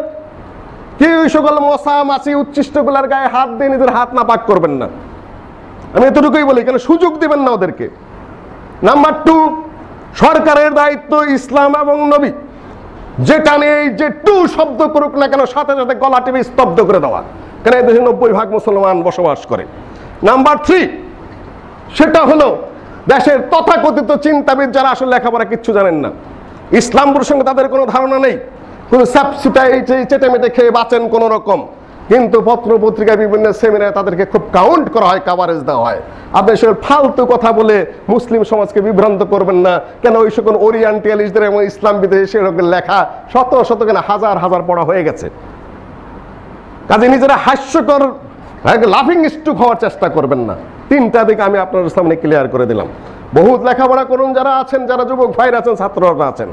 Speaker 2: কেউ সকল মশা মাছি উচ্ছিষ্টগুলার গায়ে হাত দিয়ে নিজের হাত নাপাক করবেন না। আমি এতটুকুই বলি, কেন সুযোগ দিবেন না ওদেরকে। নাম্বার 2, সরকারের দায়িত্ব ইসলাম এবং নবী যেটা নেই, যে টু শব্দ করুক না কেন সাথে সাথে গলা টিপে স্তব্ধ করে দেওয়া, কেন এই দেশে 90% মুসলমান বসবাস করে। নাম্বার 3, সেটা হলো দেশের তথাকথিত চিন্তাবিদ যারা আসলে লেখাপড়া কিচ্ছু জানেন না, ইসলাম প্রসঙ্গে তাদের কোনো ধারণা নেই, কোনো চেটেমেটে খেয়ে বাঁচেন কোন রকম, কিন্তু পত্র পত্রিকায় বিভিন্ন সেমিনারে তাদেরকে খুব কাউন্ট করা হয়, কাভারেজ দেওয়া হয়। আপনি সে ফালতু কথা বলে মুসলিম সমাজকে বিভ্রান্ত করবেন না। কেন ওই সকল ওরিয়েন্টালিস্টদের এবং ইসলাম বিদেশি সেরকম লেখা শত শত কেন হাজার হাজার পড়া হয়ে গেছে। কাজে নিজেরা হাস্যকর লাফিং স্টুক হওয়ার চেষ্টা করবেন না। 3টা দিক আমি আপনার সামনে ক্লিয়ার করে দিলাম। বহুত লেখাপড়া করুন যারা আছেন, যারা যুবক ভাইরা আছেন, ছাত্ররা আছেন,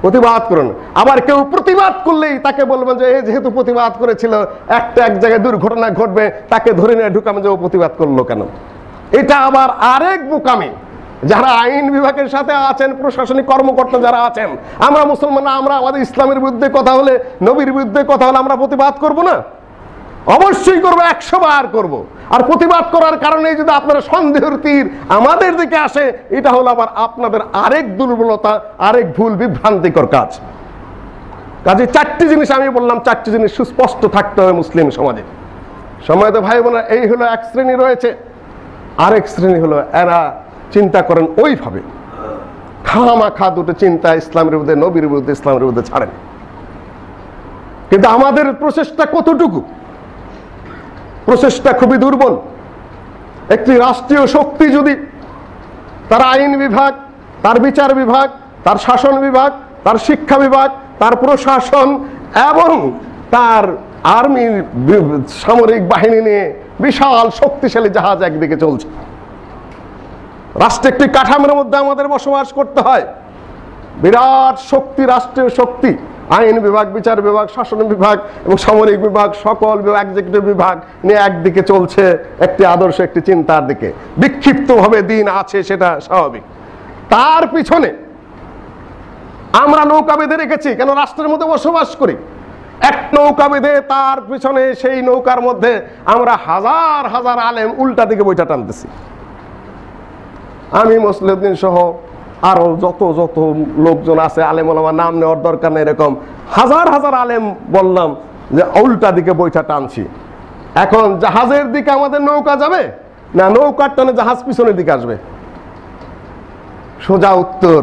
Speaker 2: প্রতিবাদ করুন। আবার কেউ প্রতিবাদ করলেই তাকে বলবেন যে এই যেহেতু প্রতিবাদ করেছিল, একটা এক জায়গায় দুর্ঘটনা ঘটবে, তাকে ধরে নিয়ে ঢুকামে যে ও প্রতিবাদ করলো কেন। এটা আবার আরেক বোকামি। যারা আইন বিভাগের সাথে আছেন, প্রশাসনিক কর্মকর্তা যারা আছেন, আমরা মুসলমান, আমরা আমাদের ইসলামের বিরুদ্ধে কথা হলে, নবীর বিরুদ্ধে কথা হলে আমরা প্রতিবাদ করব না? অবশ্যই করবো, 100 বার করবো। আর প্রতিবাদ করার কারণে যদি আপনারা সন্দেহের তীর আমাদের দিকে আসে, এটা হলো আবার আপনাদের আরেক দুর্বলতা, আরেক ভুল, বিভ্রান্তিকর কাজ। কাজে 4টি জিনিস আমি বললাম, 4টি জিনিস সুস্পষ্ট থাকতে হবে মুসলিম সমাজে। সম্মানিত ভাই বোনেরা, এই হলো এক শ্রেণী রয়েছে। আরেক শ্রেণী হলো এরা চিন্তা করেন ওইভাবে, খামাখা দুটো চিন্তা ইসলামের বিরুদ্ধে, নবীর বিরুদ্ধে, ইসলামের বিরুদ্ধে ছাড়েন। কিন্তু আমাদের প্রচেষ্টা কতটুকু? প্রচেষ্টা খুবই দুর্বল। একটি রাষ্ট্রীয় শক্তি যদি তার আইন বিভাগ, তার বিচার বিভাগ, তার শাসন বিভাগ, তার শিক্ষা বিভাগ, তার প্রশাসন এবং তার আর্মি, সামরিক বাহিনী নিয়ে বিশাল শক্তিশালী জাহাজ একদিকে চলছে, রাষ্ট্র একটি কাঠামোর মধ্যে আমাদের বসবাস করতে হয়। বিরাট শক্তি, রাষ্ট্রীয় শক্তি, আইন বিভাগ, বিচার বিভাগ, শাসন বিভাগ এবং সামরিক বিভাগ, সকল এক্সিকিউটিভ বিভাগ নিয়ে একদিকে চলছে একটি আদর্শ, একটি চিন্তার দিকে। বিক্ষিপ্তভাবে দিন আছে, সেটা স্বাভাবিক। তার পিছনে আমরা নৌকা বেঁধে রেখেছি, কেন রাষ্ট্রের মধ্যে বসবাস করি। এক নৌকা বেঁধে তার পিছনে, সেই নৌকার মধ্যে আমরা হাজার হাজার আলেম উল্টা দিকে বইটা টানতেছি। আমি মুসলিউদ্দিন সহ আরো যত যত লোকজন আছে, আলেম ওলামা, নাম নেওয়ার দরকার নেই, এরকম হাজার হাজার আলেম বললাম যে উল্টা দিকে বইটা টানছি। এখন জাহাজের দিকে আমাদের নৌকা যাবে না নৌকার টানে জাহাজ পিছনের দিকে আসবে? সোজা উত্তর,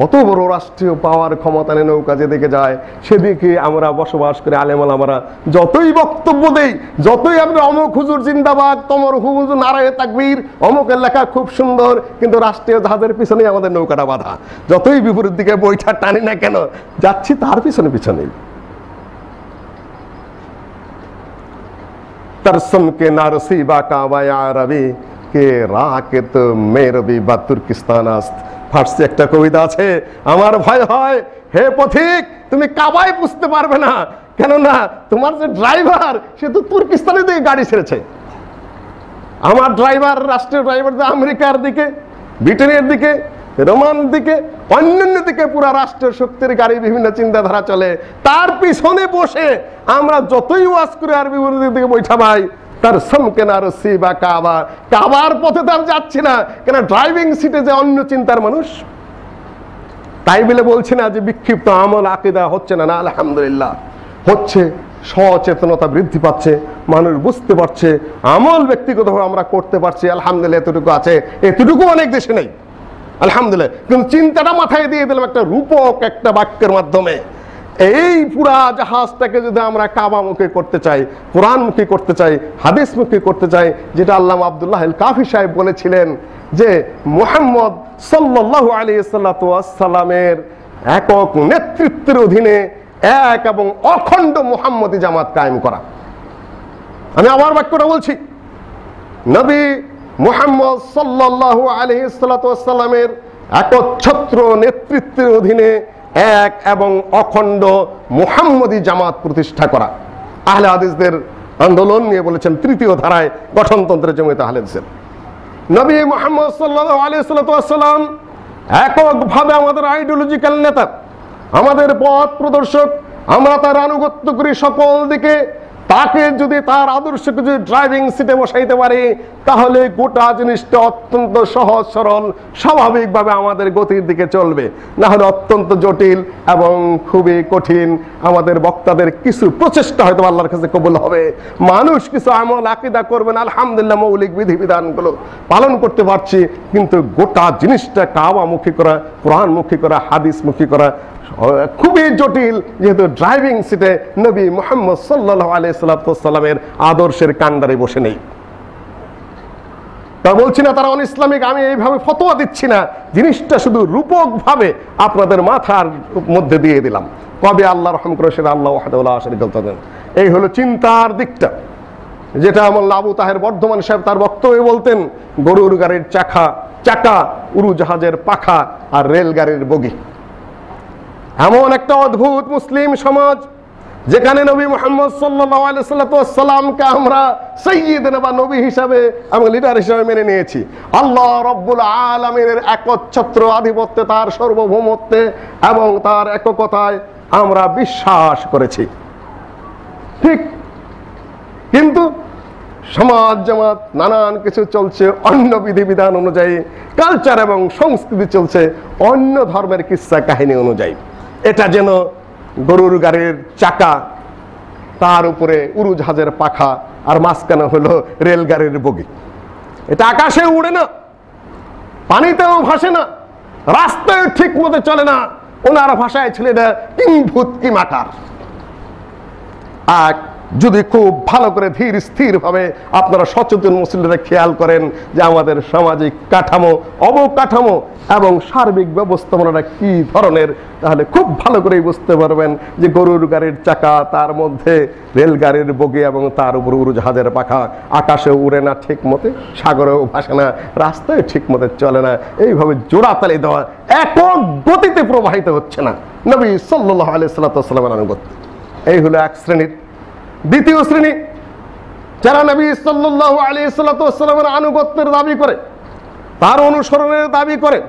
Speaker 2: অত বড় রাষ্ট্রীয় পাওয়ার ক্ষমতা নিয়ে নৌকা যেদিকে যায় সেদিকে আমরা বসবাস করে আলেম ওলামারা যতই বক্তব্য দেই, যতই আমরা অমুক হুজুর জিন্দাবাদ, তমর হুজুর নারায়ে তাকবীর, অমুকের লেখা খুব সুন্দর, কিন্তু রাষ্ট্রীয় জাহাজের পিছনেই আমাদের নৌকাটা বাঁধা। যতই বিপরীত দিকে বইটা টানি না কেন, যাচ্ছি তার পিছনে পিছনেই। तरसम के नारसीबा काबा আরবি কে রাকেত মেরবি বা তুর্কিস্তান আস্ত। ফার্সি একটা কবিতা আছে, আমার ভয় হয় হে পথিক তুমি কাবায় পুষতে পারবে না, কেননা তোমার যে ড্রাইভার সে তো তুর্কিস্তানের দিকে গাড়ি ছেড়েছে। আমার ড্রাইভার, রাষ্ট্রীয় ড্রাইভার আমেরিকার দিকে, ব্রিটেনের দিকে, রোমান দিকে, অন্যান্য দিকে পুরা রাষ্ট্রের শক্তির গাড়ি, বিভিন্ন চিন্তাধারা চলে। তার পিছনে বসে আমরা যতই ওয়াজ করে আর বিভিন্ন দিকে বৈঠা ভাই, তার সমকে না রসি বা কাবা, কাবার পথে তার যাচ্ছি না, কেন ড্রাইভিং সিটে যে অন্য চিন্তার মানুষ। তাই বলে বলছে না যে বিক্ষিপ্ত আমল আকীদা হচ্ছে না, না আলহামদুলিল্লাহ হচ্ছে। সচেতনতা বৃদ্ধি পাচ্ছে, মানুষ বুঝতে পারছে, আমল ব্যক্তিগতভাবে আমরা করতে পারছি, আলহামদুলিল্লাহ এতটুকু আছে। এতটুকু অনেক দেশে নেই আলহামদুলিল্লাহ, কিন্তু চিন্তাটা মাথায় দিয়ে দিলাম একটা রূপক একটা বাক্যের মাধ্যমে। এই পুরা জাহাজটাকে যদি আমরা কাবামুখী করতে চাই, কোরআনমুখী করতে চাই, হাদিসমুখী করতে চাই, যেটা আল্লামা আব্দুল্লাহ আল কাফি সাহেব বলেছিলেন যে মুহাম্মদ সাল্লাল্লাহু আলাইহি সাল্লামের একক নেতৃত্বের অধীনে এক এবং অখণ্ড মুহাম্মদী জামাত কায়েম করা। আমি আবার বাক্যটা বলছি, নবী মুহাম্মদ সাল্লাল্লাহু আলাইহি সাল্লামের একচ্ছত্র নেতৃত্বের অধীনে এক এবং অখণ্ড মুহাম্মদী জামাত প্রতিষ্ঠা করা। আহলে হাদিসদের আন্দোলন নিয়ে বলেছেন তৃতীয় ধারায় গঠনতন্ত্রের জমিয়ত আহলে হাদিসের। নবী মুহাম্মদ সাল্লাল্লাহু আলাইহি সাল্লাম এককভাবে আমাদের আইডিওলজিক্যাল নেতা, আমাদের পথ প্রদর্শক, আমরা তার আনুগত্য করি সকল দিকে। তাকে যদি, তার আদর্শকে যদি ড্রাইভিং সিটে বসাইতে পারি, তাহলে গোটা জিনিসটা অত্যন্ত সহজ সরল স্বাভাবিকভাবে আমাদের গতির দিকে চলবে। না হলে অত্যন্ত জটিল এবং খুবই কঠিন। আমাদের বক্তাদের কিছু প্রচেষ্টা হয়তো আল্লাহর কাছে কবুল হবে, মানুষ কিছু আমল আকীদা করবেন, আলহামদুলিল্লাহ মৌলিক বিধিবিধানগুলো পালন করতে পারছি, কিন্তু গোটা জিনিসটা কাবামুখী করা, কোরআনমুখী করা, হাদিসমুখী করা খুবই জটিল। যেহেতু ড্রাইভিং সিটে নবী মুহাম্মদ সাল্লাল্লাহু আলাইহি সাল্লামের আদর্শের কান্ডারে বসে নেই। তা বলছি না তারা অনইসলামিক, আমি এইভাবে ফতোয়া দিচ্ছি না, জিনিসটা শুধু রূপক ভাবে আপনাদের মাথার মধ্যে দিয়ে দিলাম। কবে আল্লাহ রহম করে সেটা আল্লাহ ওয়াহদাহু লা শারীকা লাহু। এই হলো চিন্তার দিকটা, যেটা মোল্লা আবু তাহের বর্ধমান সাহেব তার বক্তব্যে বলতেন, গরুর গাড়ির চাকা, উড়োজাহাজের পাখা আর রেলগাড়ির বগি। এমন একটা অদ্ভুত মুসলিম সমাজ যেখানে নবী মুহাম্মদ সাল্লাল্লাহু আলাইহি সাল্লামকে আমরা সাইয়্যিদনা বা নবী হিসাবে এবং লিডার হিসাবে মেনে নিয়েছি। আল্লাহ রাব্বুল আলামিনের একচ্ছত্র আধিপত্যে, তার সার্বভৌমত্বে এবং তার এককতায় আমরা বিশ্বাস করেছি, ঠিক। কিন্তু সমাজ জামাত নানান কিছু চলছে অন্য বিধিবিধান অনুযায়ী, কালচার এবং সংস্কৃতি চলছে অন্য ধর্মের কিস্সা কাহিনী অনুযায়ী। এটা যেন গরুর গাড়ির চাকা, তার উপরে উড়োজাহাজের পাখা, আর মাঝখানে হলো রেলগাড়ির বগি। এটা আকাশে উড়ে না, পানিতেও ভাসে না, রাস্তায় ঠিক মতো চলে না। ওনার ভাষায় ছিল এটা কিংভূত কিমাকার। যদি খুব ভালো করে ধীর স্থির ভাবে আপনারা সচেতন মুসলিমরা খেয়াল করেন যে আমাদের সামাজিক কাঠামো, অবকাঠামো এবং সার্বিক ব্যবস্থাপনাটা কি ধরনের, তাহলে খুব ভালো করেই বুঝতে পারবেন যে গরুর গাড়ির চাকা, তার মধ্যে রেলগাড়ির বগি এবং তার উপর উড়োজাহাজের পাখা, আকাশে উড়ে না ঠিক মতে, সাগরেও ভাসে না, রাস্তায় ঠিক মতে চলে না, এইভাবে জোড়াতালি দেওয়া একক গতিতে প্রবাহিত হচ্ছে না নবী সাল্লাল্লাহু আলাইহি সাল্লামের আনুগত্য। এই হলো এক শ্রেণীর। দ্বিতীয় শ্রেণী, যারা নবী সাল্লাল্লাহু আলাইহি সাল্লামের আনুগত্যের দাবি করে, তার অনুসরণের দাবি করে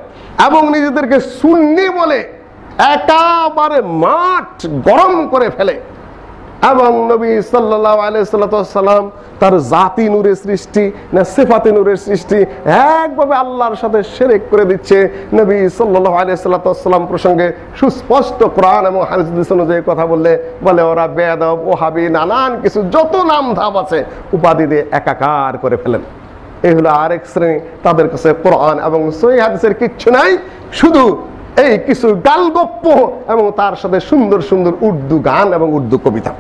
Speaker 2: এবং নিজেদেরকে সুন্নি বলে একেবারে মাঠ গরম করে ফেলে এবং নবী সাল্লাল্লাহু আলাইহি সাল্লাম তার জাতি নূরের সৃষ্টি না সিফাতে নূরের সৃষ্টি একভাবে আল্লাহর সাথে শিরক করে দিচ্ছে। নবী সাল্লাল্লাহু আলাইহি সাল্লাম প্রসঙ্গে সুস্পষ্ট কোরআন এবং হাদিস অনুযায়ী কথা বলে ওরা বেয়াদব, ওহাবি, নানান কিছু যত নাম ধাপ আছে উপাধি দিয়ে একাকার করে ফেলেন। এই হলো আরেক শ্রেণী, তাদের কাছে কোরআন এবং সহিহ হাদিসের কিচ্ছু নাই, শুধু এই কিছু গালগপ্প এবং তার সাথে সুন্দর সুন্দর উর্দু গান এবং উর্দু কবিতা।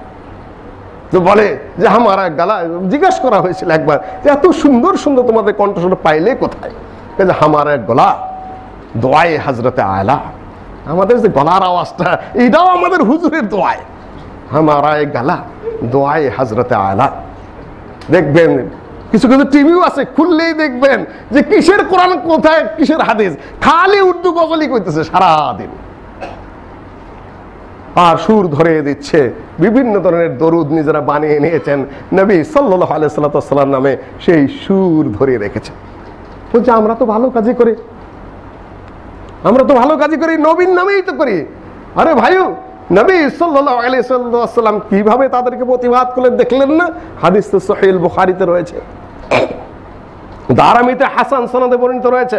Speaker 2: তো বলে যে আমার গালা, জিজ্ঞাসা করা হয়েছিল একবার যে এত সুন্দর সুন্দর তোমাদের কণ্ঠস্বর পাইলে কোথায়? যে আমার এক গলা দোয়াই হযরতে আলা, আমাদের যে গলার আওয়াজটা এটাও আমাদের হুজুরের দোয়ায়, আমার এক গালা দোয়াই হযরতে আলা। দেখবেন কিছু কিছু টিভিও আছে, খুললেই দেখবেন যে কিসের কোরআন কোথায় কিসের হাদিস, খালি উর্দু গজলই করতেছে সারাদিন, আর সুর ধরে দিচ্ছে বিভিন্ন ধরনের দরুদ নিজেরা বানিয়ে নিয়েছেন, নবী সাল্লাল্লাহু আলাইহি সাল্লাম নামে সেই সুর ধরে রেখেছেন। বলছে আমরা তো ভালো কাজই করি, আমরা তো ভালো কাজই করি, নবীর নামেই তো করি। আরে ভাইও, নবী সাল্লাল্লাহু আলাইহি সাল্লাম কিভাবে তাদেরকে প্রতিবাদ করলেন দেখলেন না? হাদিস তো সহিহ বুখারীতে রয়েছে, দারামিতে হাসান সনদে বর্ণিত রয়েছে।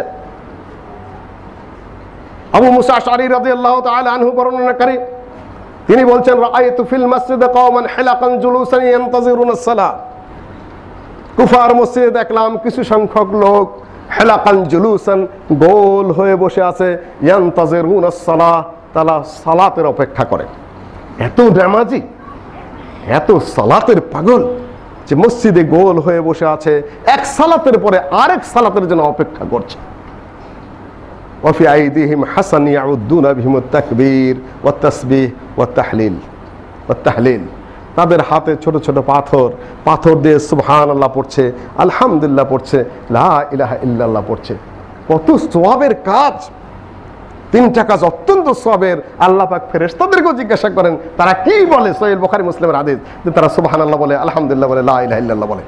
Speaker 2: আবু মুসা আশআরী রাদিয়াল্লাহু তাআলা আনহু বর্ণনাকারী, তিনি বলছেন রাআইতু ফিল মসজিদে কওমান হিলাকান জুলুসান ইয়ানতাজিরুনাস সালাহ, কুফার মসজিদে দেখলাম কিছু সংখ্যক লোক হিলাকান জুলুসান গোল হয়ে বসে আছে, ইয়ানতাজিরুনাস সালাহ, তারা সালাতের অপেক্ষা করে। এত নামাজি, এত সালাতের পাগল যে মসজিদে গোল হয়ে বসে আছে, এক সালাতের পরে আরেক সালাতের জন্য অপেক্ষা করছে। ওয়াফি আইদিহিম হাসান ইয়াউদ্দুনা বিহিমুত তাকবীর ওয়াত তাসবিহ ওয়াত তাহলিল, তাদের হাতে ছোট ছোট পাথর দিয়ে সুবহানাল্লাহ পড়ছে, আলহামদুলিল্লাহ পড়ছে, লা ইলাহা ইল্লাল্লাহ পড়ছে। কত সওয়াবের কাজ! তিনটা কাজ অত্যন্ত সওয়াবের। আল্লাহ পাক ফেরেশতাদেরকেও জিজ্ঞাসা করেন তারা কি বলে, সহিহ বুখারী মুসলিমের হাদিস, যে তারা সুবহানাল্লাহ বলে, আলহামদুলিল্লাহ বলে, লা ইলাহা ইল্লাল্লাহ বলে।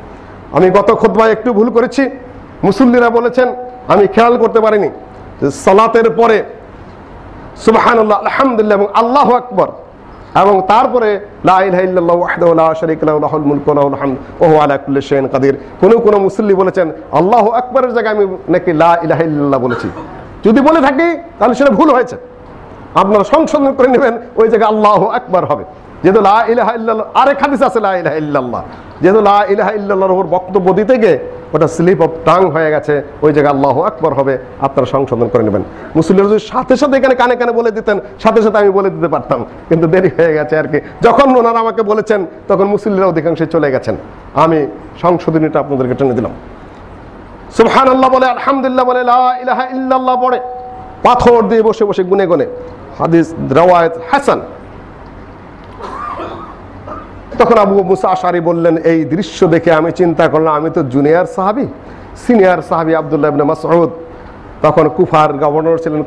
Speaker 2: আমি গত খুতবায় একটু ভুল করেছি, মুসল্লিরা বলেছেন, আমি খেয়াল করতে পারিনি যে সালাতের পরে সুবহানাল্লাহ, আলহামদুলিল্লাহ এবং আল্লাহু আকবার এবং তারপরে লা ইলাহা ইল্লাল্লাহ ওয়াহদাহু লা শারীকা লাহু লাহুল মুলকু ওয়া লাহুল হামদু ওয়া হুয়া আলা কুল্লি শাইইন কাদির। কোন মুসল্লি বলেছেন আল্লাহু আকবারের জায়গায় আমি নাকি লা ইলাহা ইল্লাল্লাহ বলেছি। যদি বলে থাকি তাহলে সেটা ভুল হয়েছে, আপনারা সংশোধন করে নেবেন, ওই জায়গায় আল্লাহু আকবার হবে। যেহেতু লা ইলাহা ইল্লাল্লাহ, আরেক হাদিস আছে লা ইলাহা ইল্লাল্লাহ, যেহেতু লা ইলাহা ইল্লাল্লাহর উপর বক্তব্য দিতে গিয়ে ওটা স্লিপ অফ টাং হয়ে গেছে, ওই জায়গায় আল্লাহু আকবার হবে, আপনারা সংশোধন করে নেবেন। মুসল্লিরা যদি সাথে সাথে এখানে কানে কানে বলে দিতেন, সাথে সাথে আমি বলে দিতে পারতাম, কিন্তু দেরি হয়ে গেছে আর কি। যখন ওনারা আমাকে বলেছেন তখন মুসল্লিরা অধিকাংশে চলে গেছেন, আমি সংশোধনীটা আপনাদেরকে টেনে দিলাম। সুবহানাল্লাহ বলে, আলহামদুলিল্লাহ বলে, লা ইলাহা ইল্লাল্লাহ পড়ে, পাথর দিয়ে বসে বসে গুনে গুনে। হাদিস রাওয়ায়াত হাসান। তখন আবু মুসা আশআরী বললেন, এই দৃশ্য দেখে আমি চিন্তা করলাম আমি তো জুনিয়র সাহাবী, সিনিয়র সাহাবী আব্দুল্লাহ ইবনে মাসউদ তখন কুফার গভর্নর ছিলেন,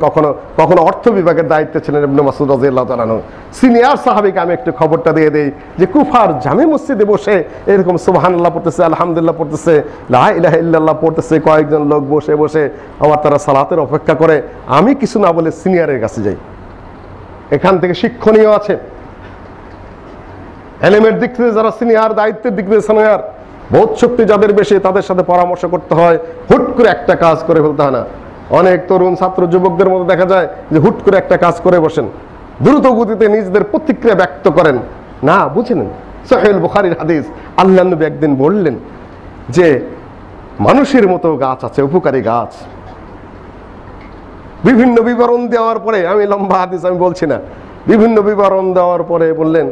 Speaker 2: কখনো অর্থ বিভাগের দায়িত্বে ছিলেন ইবনে মাসউদ রাদিয়াল্লাহু তাআলা আনহু। সিনিয়র সাহাবীকে আমি একটু খবরটা দিয়ে দেই যে কুফার জামে মসজিদে বসে এরকম সুবহানাল্লাহ পড়তেছে, আলহামদুলিল্লাহ পড়তেছে, লা ইলাহা ইল্লাল্লাহ পড়তেছে, কয়েকজন লোক বসে বসে আবার তারা সালাতের অপেক্ষা করে। আমি কিছু না বলে সিনিয়রের কাছে যাই। এখান থেকে শিক্ষণীয় আছে, এলেমের দিক থেকে যারা সিনিয়র, দায়িত্বের দিক থেকে সিনিয়র, বোধ শক্তি যাদের বেশি তাদের সাথে পরামর্শ করতে হয়, হুট করে একটা কাজ করে ফেলতে হয় না। অনেক তরুণ ছাত্র যুবকদের মধ্যে দেখা যায় যে হুট করে একটা কাজ করে বসেন, দ্রুত গতিতে নিজেদের প্রতিক্রিয়া ব্যক্ত করেন না। বুঝে নেন সহিহ বুখারীর হাদিস, আল্লাহর নবী একদিন বললেন যে মানুষের মতো গাছ আছে, উপকারী গাছ। বিভিন্ন বিবরণ দেওয়ার পরে, আমি লম্বা হাদিস আমি বলছি না, বিভিন্ন বিবরণ দেওয়ার পরে বললেন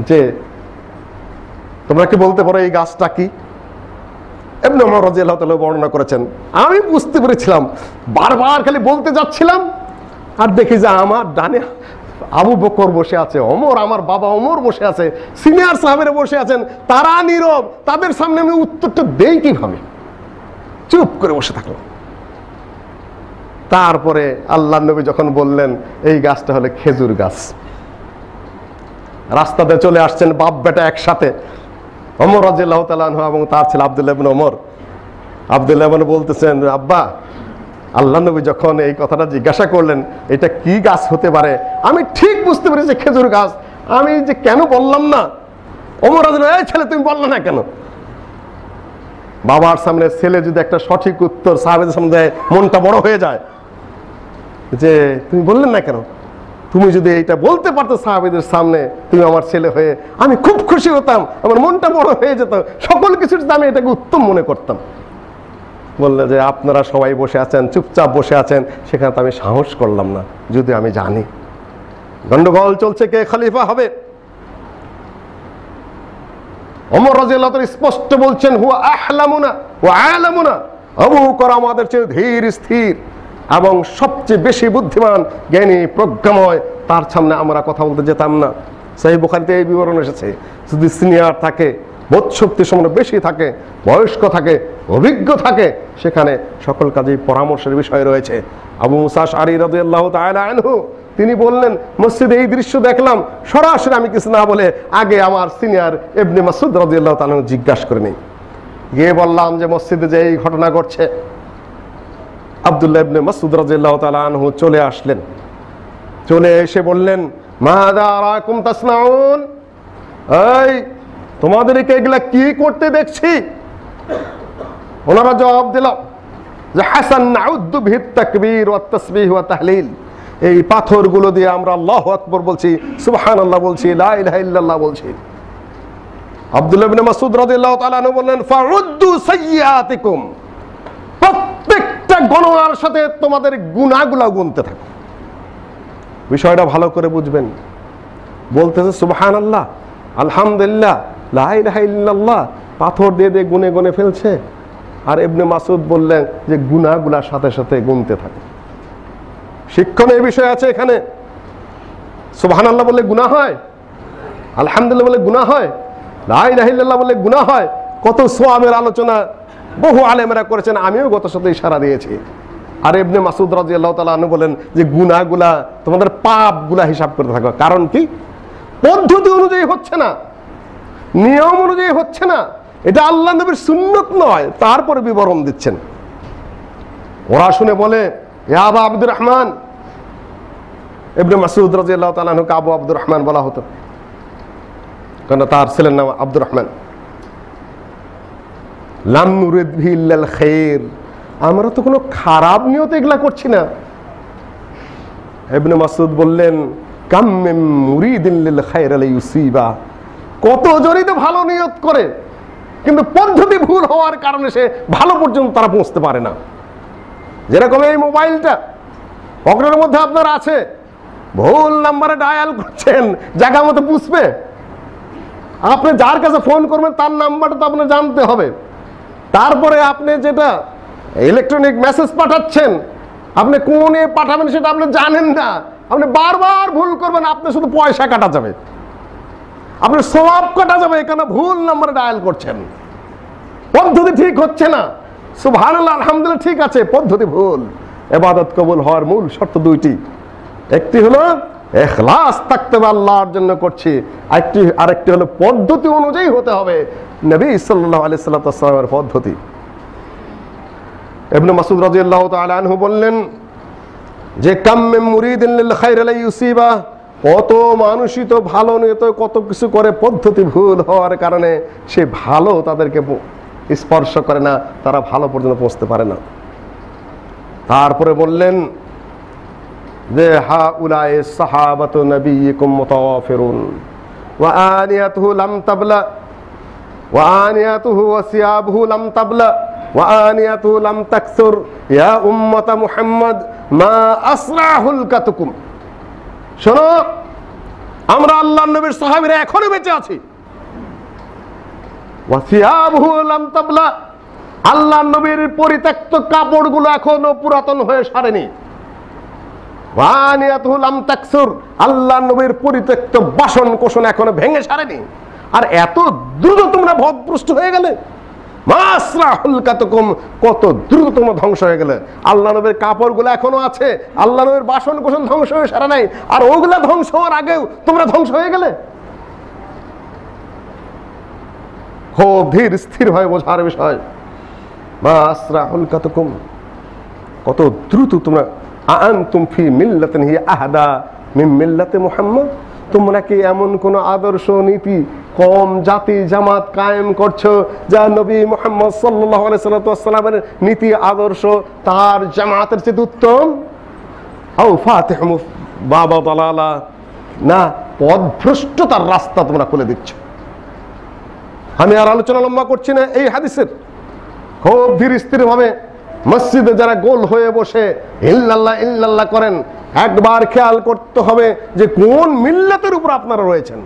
Speaker 2: যে তোমরা কি বলতে পারো এই গাছটা কি? ইবনে ওমর রাদিয়াল্লাহু তাআলা বর্ণনা করেছেন, আমি বুঝতে পেরেছিলাম, বারবার খালি বলতে যাচ্ছিলাম আর দেখি যে আমার ডানে আবু বকর বসে আছে, ওমর আমার বাবা ওমর বসে আছে, সিনিয়র সাহাবীরা বসে আছেন, তারা নীরব, তাদের সামনে আমি উত্তরটা দেই কিভাবে? চুপ করে বসে থাকলাম। তারপরে আল্লাহর নবী যখন বললেন এই গাছটা হলো খেজুর গাছ, রাস্তাতে চলে আসছেন বাপ বেটা একসাথে, ওমর রাদিয়াল্লাহু তাআলা আনহু এবং তার ছেলে আব্দুল্লাহ ইবনে ওমর। আব্দুল্লাহ ইবনে বলতেছেন, আব্বা আল্লাহর নবী যখন এই কথাটা জিজ্ঞাসা করলেন এটা কি গাছ হতে পারে, আমি ঠিক বুঝতে পেরেছি খেজুর গাছ, আমি যে কেন বললাম না? ওমর রাদিয়াল্লাহু, এই ছেলে তুমি বললে না কেন? বাবার সামনে ছেলে যদি একটা সঠিক উত্তর সাহাবীদের সামনে দেয়, মনটা বড় হয়ে যায় যে তুমি বললেন না কেন? তুমি যদি এইটা বলতে পারতো সাহাবীদের সামনে, তুমি আমার ছেলে হয়ে, আমি খুব খুশি হতাম, আমার মনটা বড় হয়ে যেত, সকল কিছুর আমি এটাকে উত্তম মনে করতাম। বললে যে আপনারা সবাই বসে আছেন, চুপচাপ বসে আছেন, সেখানে তো আমি সাহস করলাম না, যদি আমি জানি গন্ডগোল চলছে কে খলিফা হবে। ওমর রাদিয়াল্লাহু তাআলা স্পষ্ট বলছেন, হুয়া আহলামুনা ওয়া আলামুনা, আবু বকর আমাদের চেয়ে ধীর স্থির এবং সবচেয়ে বেশি বুদ্ধিমান, জ্ঞানী, প্রজ্ঞাময়, তার সামনে আমরা কথা বলতে যেতাম না। সহিহ বুখারীতে এই বিবরণ এসেছে, যদি সিনিয়র থাকে, বোধশক্তি সম্পন্ন বেশি থাকে, বয়স্ক থাকে, অভিজ্ঞ থাকে, সেখানে সকল কাজেই পরামর্শের বিষয় রয়েছে। আবু মুসা আশআরী রাদিয়াল্লাহু তাআলা আনহু তিনি বললেন, মসজিদে এই দৃশ্য দেখলাম, সরাসরি আমি কিছু না বলে আগে আমার সিনিয়র ইবনে মাসউদ রাদিয়াল্লাহু তাআলা জিজ্ঞাসা করে নেই, গিয়ে বললাম যে মসজিদে যে এই ঘটনা ঘটছে। আব্দুল্লাহ ইবনে মাসউদ রাদিয়াল্লাহু তাআলা আনহু চলে আসলেন, চলে এসে বললেন, মাযা আরাকুম তাসনাউন, এই তোমাদেরকে এগুলা কি করতে দেখছি? ওনারা জবাব দিল যে হাসান নাউদ্দু বিহিত তাকবীর ওয়াত তাসবিহ ওয়া তাহলিল, এই পাথরগুলো দিয়ে আমরা আল্লাহু আকবার বলছি, সুবহানাল্লাহ বলছি, লা ইলাহা ইল্লাল্লাহ বলছি। আব্দুল্লাহ ইবনে মাসউদ রাদিয়াল্লাহু তাআলা আনহু বললেন, ফাউদ্দু সাইয়্যাতিকুম, প্রত্যেকটা গণনার সাথে তোমাদের গুনাহগুলো গুনতে থাকো। বিষয়টা ভালো করে বুঝবেন। বলতেছে সুবহানাল্লাহ, আলহামদুলিল্লাহ, লা ইলাহা ইল্লাল্লাহ, পাথর দিয়ে দিয়ে গুনে গুনে ফেলছে। আর ইবনে মাসউদ বললেন যে গুনাহগুলোর সাথে সাথে গুনতে থাকে। শিক্ষণীয় বিষয় আছে এখানে। সুবহানাল্লাহ বলে গুনাহ হয়, আলহামদুলিল্লাহ বলে গুনাহ হয়, লা ইলাহা ইল্লাল্লাহ বলে গুনাহ হয়। কত সওয়াবের আলোচনা বহু আলেমরা করেছেন, আমিও গত সাথে ইশারা দিয়েছি। আর ইবনে মাসউদ রাদিয়াল্লাহু তাআলা আনহু বলেন যে গুনাহগুলা, তোমাদের পাপগুলা হিসাব করতে থাকো। কারণ কি? পদ্ধতি অনুযায়ী হচ্ছে না, নিয়ম অনুযায়ী হচ্ছে না, এটা আল্লাহ নবীর সুন্নত নয়, তারপরে বিবরণ দিচ্ছেন। ওরা শুনে বলে, ইয়া আবু আব্দুর রহমান, ইবনে মাসউদ রাদিয়াল্লাহু তাআলা আনহুকে আবু আব্দুর রহমান বলা হতো, কারণ তার ছেলের নাম আব্দুর রহমান। লাম নুরিদ বিহি ইল্লাল খায়র, আমরা তো কোনো খারাপ নিয়তে এগুলা করছি না। ইবনে মাসউদ বললেন, কাম মিন মুরিদিন লিল খায়র লা ইউসিবা, কতজনই তো ভালো নিয়ত করে, কিন্তু পদ্ধতি ভুল হওয়ার কারণে সে ভালো পর্যন্ত তারা পৌঁছতে পারে না। যেরকম এই মোবাইলটা পকেটের মধ্যে আপনার আছে, ভুল নাম্বারে ডায়াল করছেন, জায়গা মতো বুঝবে, আপনি যার কাছে ফোন করবেন তার নাম্বারটা তো আপনার জানতে হবে। তারপরে আপনি যেটা ইলেকট্রনিক মেসেজ পাঠাচ্ছেন, আপনি কোনে পাঠাবেন সেটা আপনি জানেন না, আপনি বারবার ভুল করবেন, আপনি শুধু পয়সা কাটা যাবে, আপনার সওয়াব কাটা যাবে, এখানে ভুল নাম্বারে ডায়াল করছেন, পদ্ধতি ঠিক হচ্ছে না। সুবহানাল্লাহ, আলহামদুলিল্লাহ ঠিক আছে, পদ্ধতি ভুল। ইবাদত কবুল হওয়ার মূল শর্ত দুইটি, একটি হলো ইখলাস থাকতে হবে, আল্লাহর জন্য করছি, আরেকটি হলো পদ্ধতি অনুযায়ী হতে হবে, নবী সাল্লাল্লাহু আলাইহি ওয়াসাল্লামের পদ্ধতি। ইবনে মাসউদ রাদিয়াল্লাহু তাআলা আনহু বললেন যে কাম মিন মুরিদিন লিল খায়র লা ইউসিবা, কত মানুষই তো ভালো নিয়ত কত কিছু করে, পদ্ধতি ভুল হওয়ার কারণে সে ভালো তাদেরকে স্পর্শ করে না, তারা ভালো পর্যন্ত পৌঁছতে পারে না। তারপরে বললেন যে হাউলায়ে সাহাবাতু নবিয়িকুম মুতাওয়াফিরুন ওয়া আনিয়াতুহু লাম তাবলা ওয়া আনিয়াতুহু ওয়া সিয়াবুহু লাম তাবলা ওয়া আনিয়াতুহু লাম তাকসুর ইয়া উম্মাতা মুহাম্মদ মা আসরাহুল কাতুকুম। শোনো, আমরা আল্লাহর নবীর সাহাবীরা এখনো বেঁচে আছি, ওয়া সিয়াবুহু লাম তাবলা, আল্লাহর নবীর পরিত্যক্ত কাপড়গুলো এখনো পুরাতন হয়ে সারেনি। ওয়ানিয়াতুহু লাম তাকসুর, আল্লাহর নবীর পরিত্যক্ত বাসন কোসন এখনো ভেঙে সারেনি। আর এত দ্রুত তোমরা ভবভ্রষ্ট হয়ে গেলে, মাসরাহুল কাতকুম, কত দ্রুত তোমরা ধ্বংস হয়ে গেলে। আল্লাহ নবীর কাপড়গুলো এখনো আছে, আল্লাহ নবীর বাসন কোসন ধ্বংস হয়ে সারা নাই, আর ওগুলা ধ্বংস হওয়ার আগেও তোমরা ধ্বংস হয়ে গেলে। খুব ধীর স্থির ভাবে বোঝার বিষয়। মাসরাহুল কাতকুম, কত দ্রুত তোমরা। আনতুম ফি মিল্লাতিন হিয়া আহদা মিন মিল্লাতি মুহাম্মদ, তোমরা কি এমন কোন আদর্শ নীতি কম জাতি জামাত কায়েম করছো যা নবী মুহাম্মদ সাল্লাল্লাহু আলাইহি ওয়াসাল্লামের নীতি আদর্শ তার জামাতের চেয়ে উত্তম? আও ফাতিহুম বাবা দালালা, না পথভ্রষ্টতার রাস্তা তোমরা খুলে দিচ্ছ। আমি আর আলোচনা লম্বা করছি না। এই হাদিসের খুব ধীর স্থির ভাবে মসজিদে যারা গোল হয়ে বসে ইল্লাল্লাহ ইল্লাল্লাহ করেন, একবার খেয়াল করতে হবে যে কোন মিল্লাতের উপর আপনারা রয়েছেন।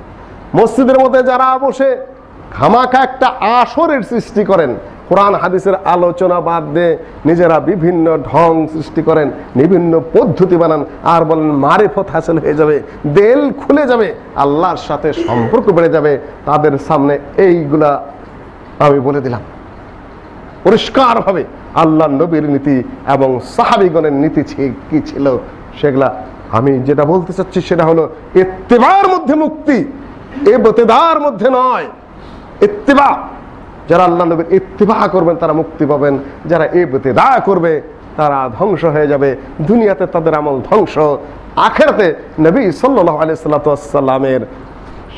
Speaker 2: মসজিদের মধ্যে যারা বসে খামাখা একটা আসরের সৃষ্টি করেন, কোরআন হাদিসের আলোচনা বাদ দিয়ে নিজেরা বিভিন্ন ঢং সৃষ্টি করেন, বিভিন্ন পদ্ধতি বানান, আর বলেন মারিফত হাসিল হয়ে যাবে, দিল খুলে যাবে, আল্লাহর সাথে সম্পর্ক বেড়ে যাবে। তাদের সামনে এইগুলা আমি বলে দিলাম পরিষ্কার ভাবে আল্লাহ নবীর নীতি এবং সাহাবীগণের নীতি কি ছিল সেগুলা। আমি যেটা বলতে চাচ্ছি সেটা হলো ইত্তেবার মধ্যে মুক্তি, ইবতিদার মধ্যে নয়। ইত্তেবা, যারা আল্লাহ নবীর ইত্তেবা করবেন তারা মুক্তি পাবেন, যারা ইবতিদা করবে তারা ধ্বংস হয়ে যাবে। দুনিয়াতে তাদের আমল ধ্বংস, আখিরাতে নবী সাল্লাল্লাহু আলাইহি সাল্লামের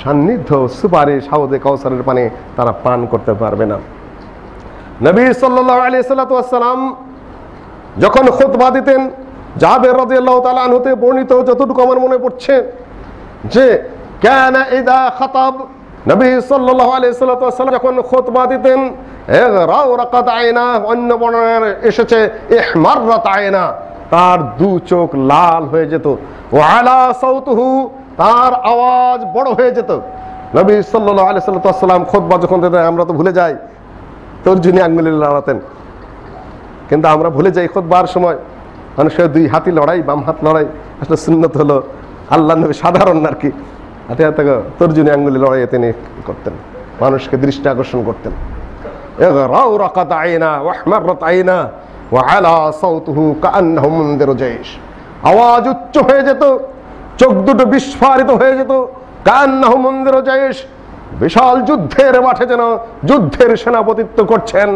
Speaker 2: সান্নিধ্য সুপারিশ হাউজে কাউসারের পানি তারা পান করতে পারবে না। নবী সাল্লাল্লাহু আলাইহি সাল্লাম যখন খুতবা দিতেন, জাবের রাদিয়াল্লাহু তাআলা আনহু হতে বর্ণিত যতটুকু আমার মনে পড়ছে যে কানা ইদা খাতাব, নবী সাল্লাল্লাহু আলাইহি সাল্লাম যখন খুতবা দিতেন ইগরাউ রাকাত আয়না, অন্য বর্ণনায় এসেছে ইহমাররাত আয়না, তার দু চোখ লাল হয়ে যেত। ওয়া আলা সাউতুহু, তার আওয়াজ বড় হয়ে যেত। নবী সাল্লাল্লাহু আলাইহি সাল্লাম খুতবা যখন দিতেন, আমরা তো ভুলে যাই তর্জনী আঙ্গুলে লড়াতেন, কিন্তু আমরা ভুলে যাই খুতবার সময় মানুষের দুই হাতি লড়াই, বাম হাত লড়াই। আসলে সুন্নত হলো আল্লাহ নবী সাধারণ আর কি হাতে হাতে তর্জনী আঙ্গুলে লড়াই তিনি করতেন, মানুষকে দৃষ্টি আকর্ষণ করতেন। ইগরাউ রাকাত আয়না ওয়া আহমাররাত আয়না ওয়া আলা সাউতুহু কাআন্নাহু মুনদিরু জাইশ, আওয়াজ উচ্চ হয়ে যেত, চোখ দুটো বিস্ফারিত হয়ে যেত। কাআন্নাহু মুনদিরু জাইশ, বিশাল যুদ্ধের মাঠে যেন যুদ্ধের সেনাপতিত্ব করছেন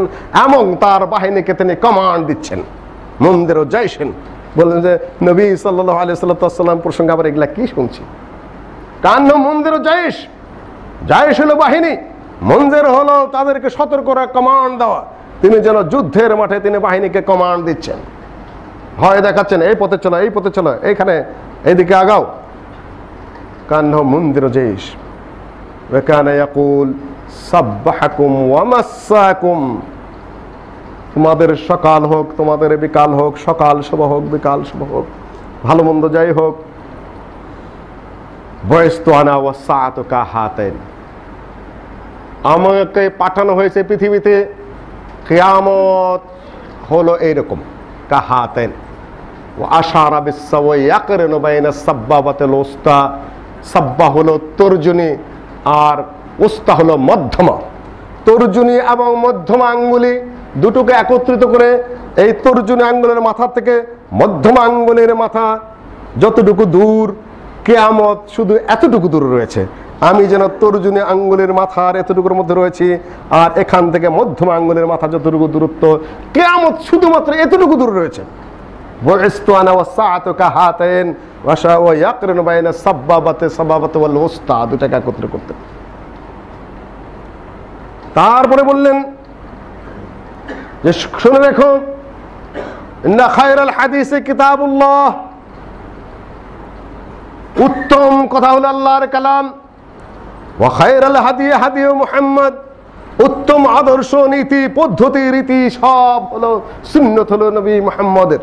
Speaker 2: এবং তার বাহিনীকে তিনি কমান্ড দিচ্ছেন। মুনদিরু জাইশিন বললেন যে নবী সাল্লাল্লাহু আলাইহি সাল্লাম প্রসঙ্গে আবার এগুলা কি শুনছি? কাআন্নাহু মুনদিরু জাইশ, জাইশ হলো বাহিনী, মুনদির হলো তাদেরকে সতর্ক করা, কমান্ড দেওয়া। তিনি যেন যুদ্ধের মাঠে তিনি বাহিনীকে কমান্ড দিচ্ছেন, ভয় দেখাচ্ছেন, এই পথে চলো, এই পথে চলো, এইখানে এইদিকে আগাও। কাআন্নাহু মুনদিরু জাইশ ওয়া কানা ইয়াকুল সাব্বাহাকুম ওয়া মাসসাকুম, তোমাদের সকাল হোক, তোমাদের বিকাল হোক, সকাল শুভ হোক, বিকাল শুভ হোক, ভালো মন্দ যাই হোক। বয়স্তু আনা ওয়া সাআতু কাহাতাইন, আমাকে পাঠানো হয়েছে পৃথিবীতে, কিয়ামত হলো এইরকম কাহাতাইন। ওয়া আশারা বিসসাওয়া ইয়াকরিনু বাইনা সাব্বাবাতিল উস্তা, সাব্বা হলো তর্জনী আর উস্তা হলো মধ্যমা। তর্জনী এবং মধ্যমা আঙ্গুলি দুটোকে একত্রিত করে এই তর্জনী আঙ্গুলের মাথা থেকে মধ্যমা আঙ্গুলের মাথা যতটুকু দূর, কিয়ামত শুধু এতটুকু দূর রয়েছে। আমি যেন তর্জনী আঙ্গুলের মাথার এতটুকুর মধ্যে রয়েছি, আর এখান থেকে মধ্যমা আঙ্গুলের মাথা যতটুকু দূরত্ব, কিয়ামত শুধুমাত্র এতটুকু দূর রয়েছে। বুইস্তু আনা ওয়াস সাআতু কাহাতাইন ওয়া ইয়াকরিনু বাইনা সাব্বাবাতি ওয়াল উস্তা, দুটাকে একত্রিত করতে। তারপরে বললেন যে শুনে রেখো, ইন্না খায়রাল হাদিসি কিতাবুল্লাহ, উত্তম কথা হলো আল্লাহর কালাম। ওয়া খায়রাল হাদি হাদি মুহাম্মদ, উত্তম আদর্শ নীতি পদ্ধতি রীতি সব হলো সুন্নত হলো নবী মুহাম্মদের।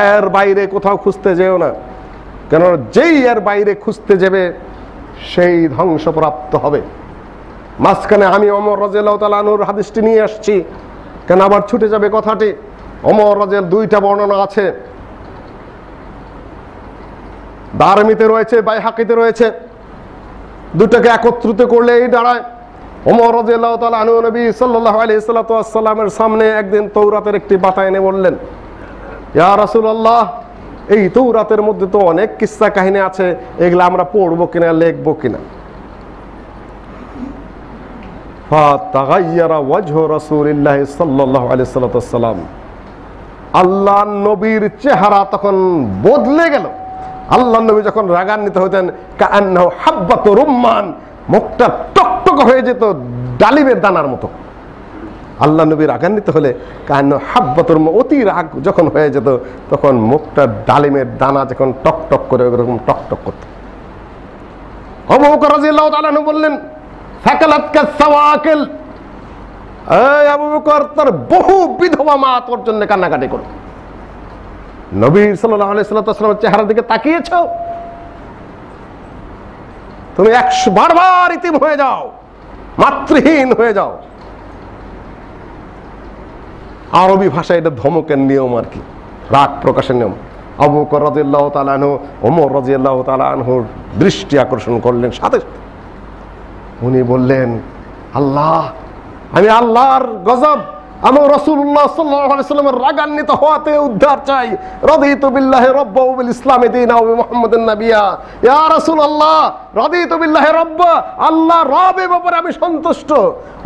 Speaker 2: এর বাইরে কোথাও খুঁজতে যেও না, কেন যেই এর বাইরে খুঁজতে যাবে সেই ধ্বংসপ্রাপ্ত হবে। মাঝখানে আমি ওমর রাদিয়াল্লাহু তাআলা আনহুর হাদিসটি নিয়ে আসছি, কেন আবার ছুটে যাবে কথাটি। ওমর রাদিয়াল্লাহু দুইটা বর্ণনা আছে, দারমিতে রয়েছে, বাইহাকিতে রয়েছে, দুটাকে একত্রিত করলে এই দাঁড়ায় ওমর রাদিয়াল্লাহু তাআলা আনহু নবী সাল্লাল্লাহু আলাইহি ওয়াসাল্লামের সামনে একদিন তৌরাতের একটি পাতা এনে বললেন, ইয়া রাসূলুল্লাহ, এই তৌরাতের মধ্যে তো অনেক কিসসা কাহিনী আছে, এগুলা আমরা পড়বো কিনা, লিখবো কিনা। ফাতাগায়্যারা ওয়াজহু রাসূলিল্লাহি সাল্লাল্লাহু আলাইহি ওয়াসাল্লাম, আল্লাহর নবীর চেহারা তখন বদলে গেল। আল্লাহর নবী যখন রাগান্বিত হতেন, কাআন্নাহু হাব্বাতু রুম্মান, মুখটা টকটক হয়ে যেত ডালিমের দানার মতো। আল্লাহ নবী রাগান্বিত হলে কাআন্নাহু হাব্বাতু রুম্মান, অতি রাগ যখন হয়ে যেত তখন মুখটা ডালিমের দানা যখন টকটক করে এরকম টকটক করত। আবু বকর রাদিয়াল্লাহু তাআলা আনহু বললেন, ফাকালাতকা সাওয়াকিল, এই আবু বকর, তোর বহু বিধবা মা তোর জন্য কান্নাকাটি করো। নবী সাল্লাল্লাহু আলাইহি ওয়াসাল্লামের চেহারার দিকে তাকিয়েছো, তুমি বারবার ইতিম হয়ে যাও, মাতৃহীন হয়ে যাও। আরবি ভাষায় এটা ধমকের নিয়ম আর কি, রাগ প্রকাশের নিয়ম। আবু বকর রাদিয়াল্লাহু তাআলা আনহু ওমর রাদিয়াল্লাহু তাআলা আনহুর দৃষ্টি আকর্ষণ করলেন, সাথে উনি বললেন, আল্লাহ, আমি আল্লাহর গজব, আমি রাসূলুল্লাহ সাল্লাল্লাহু আলাইহি ওয়াসাল্লামের রাগান্বিত হওয়াতে উদ্ধার চাই। রাদিতু বিল্লাহি রাব্বা ওয়া বিল ইসলামি দীনা ওয়া মুহাম্মাদিন নাবিয়্যা। ইয়া রাসূলুল্লাহ, রাদিতু বিল্লাহি রাব্বা, আল্লাহ রবের ব্যাপারে আমি সন্তুষ্ট,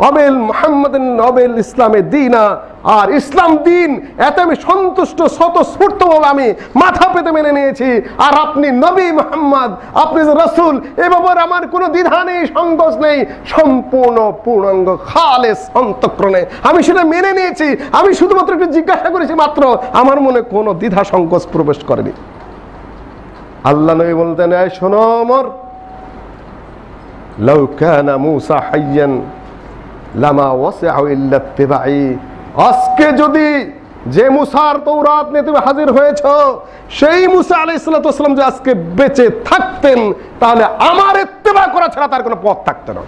Speaker 2: ওয়া বিল মুহাম্মাদিন ওয়া বিল ইসলামি দীনা, আর ইসলাম দিন এতে আমি সন্তুষ্ট, স্বতঃস্ফূর্তভাবে আমি মাথা পেতে মেনে নিয়েছি। আর আপনি নবী মুহাম্মদ, আপনি যে রাসূল, এ ব্যাপারে আমার কোনো দ্বিধা নেই, সংকোচ নেই, সম্পূর্ণ পূর্ণাঙ্গ খালেস অন্তঃকরণে আমি সেটা মেনে নিয়েছি। আমি শুধুমাত্র একটু জিজ্ঞাসা করেছি মাত্র, আমার মনে কোনো দ্বিধা সংকোচ প্রবেশ করেনি। আল্লাহ নবী বলতেন, এই শোনো ওমর, লাউ কানা মূসা হাইয়ান লামা ওয়াসিআহু ইল্লা ইত্তিবাই, আজকে যদি যে মুসার তৌরাত নিয়ে তুমি হাজির হয়েছ, সেই মুসা আলাইহিস সালাম যে আজকে বেঁচে থাকতেন, তাহলে আমার ইত্তেবা করা ছাড়া তার কোনো পথ থাকতো না।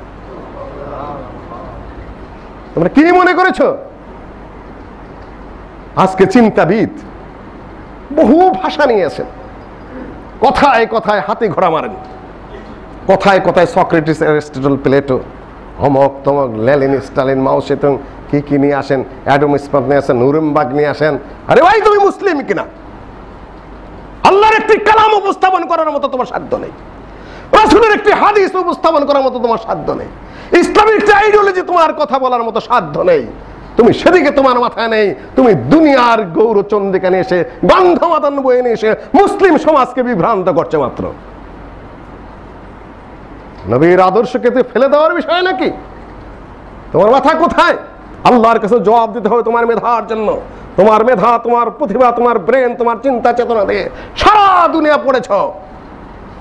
Speaker 2: তোমরা কি মনে করেছো? আজকে চিন্তাবিদ বহু ভাষা নিয়েছেন, কথায় কথায় হাতে ঘোড়া মারেন, কথায় কথায় সক্রেটিস, অ্যারিস্টটল, প্লেটো, অমক তমক, লেনিন, স্টালিন, মাও সেতুং কি কি নিয়ে আসেন, অ্যাডম স্মিথ নিয়ে আসেন, নুরেমবার্গ নিয়ে আসেন। আরে ভাই, তুমি মুসলিম কিনা? আল্লাহর একটি কালাম উপস্থাপন করার মতো তোমার সাধ্য নেই, রাসূলের একটি হাদিস উপস্থাপন করার মতো তোমার সাধ্য নেই, ইসলামিক একটি আইডিওলজি তোমার কথা বলার মতো সাধ্য নেই। তুমি সেদিকে তোমার মাথায় নেই, তুমি দুনিয়ার গৌরচন্দ্রিকা নিয়ে এসে, গন্ধমাদন বয়ে নিয়ে এসে মুসলিম সমাজকে বিভ্রান্ত করছে মাত্র। নবীর আদর্শকে ফেলে দেওয়ার বিষয় নাকি? তোমার মাথা কোথায়? আল্লাহর কাছে জবাব দিতে হবে তোমার মেধার জন্য। তোমার মেধা, তোমার প্রতিভা, তোমার ব্রেন, তোমার চিন্তা চেতনা দিয়ে সারা দুনিয়া পড়েছ,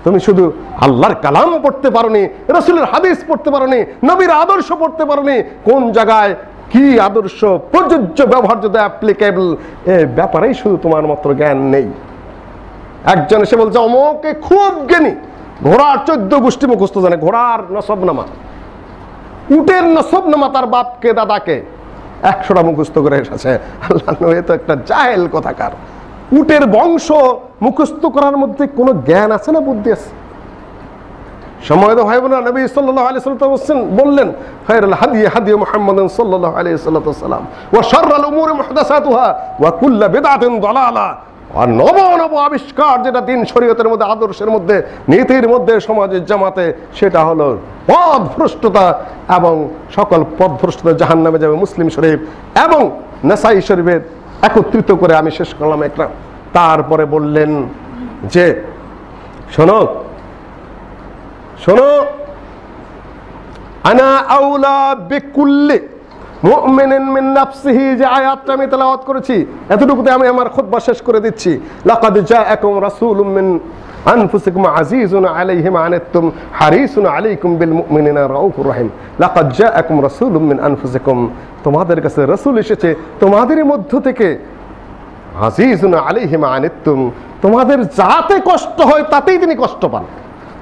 Speaker 2: তুমি শুধু আল্লাহর কালাম পড়তে পারোনি, রাসূলের হাদিস পড়তে পারোনি, নবীর আদর্শ পড়তে পারোনি। কোন জায়গায় কি আদর্শ প্রযোজ্য, ব্যবহার্য, অ্যাপ্লিকেবল, এ ব্যাপারেই শুধু তোমার মাত্র জ্ঞান নেই। একজন এসে বলছে অমুকে খুব জ্ঞানী, ঘোড়ার 14 গোষ্ঠী মুখস্থ জানে, ঘোড়ার নসবনামা, উটের নসবনামা, তার বাপকে দাদাকে 100টা মুখস্থ করে এসেছে। আল্লাহ নবী তো একটা জাহেল কথাকার। উটের বংশ মুখস্থ করার মধ্যে কোনো জ্ঞান আছে না, বুদ্ধি আছে? সময় তো ভাই বোনা, নবী সাল্লাল্লাহু আলাইহি ওয়াসাল্লাম বললেন, খায়রুল হাদি হাদি মুহাম্মাদিন সাল্লাল্লাহু আলাইহি ওয়াসাল্লাম, ওয়া শাররুল উমুরি মুহদাসাতুহা ওয়া কুল্লু বিদআতিন দালালা। আর নব নব আবিষ্কার যেটা দিন শরীয়তের মধ্যে, আদর্শের মধ্যে, নীতির মধ্যে, সমাজের জামাতে, সেটা হলো পথভ্রষ্টতা, এবং সকল পথভ্রষ্টতা জাহান্নামে যাবে। মুসলিম শরীফ এবং নাসাই শরীফে একত্রিত করে আমি শেষ করলাম একটা। তারপরে বললেন যে শোনো শোনো, আনা আউলা বিকুল্লি মুমিনিন মিন নাফসিহি, যে আয়াতটা আমি তেলাওয়াত করেছি, এতটুকুতে আমি আমার খুতবা শেষ করে দিচ্ছি। লাকাদ জাআকুম রাসূলুম মিন আনফুসিকুম আজিজুন আলাইহি মা আনাতুম হারিসুন আলাইকুম বিল মুমিনিনা রাউফুর রহিম। লাকাদ জাআকুম রাসূলুম মিন আনফুসিকুম, তোমাদের কাছে রাসূল এসেছে তোমাদের মধ্য থেকে, আজিজুন আলাইহি মা আনাতুম, তোমাদের যাতে কষ্ট হয় তাতেই তিনি কষ্ট পান।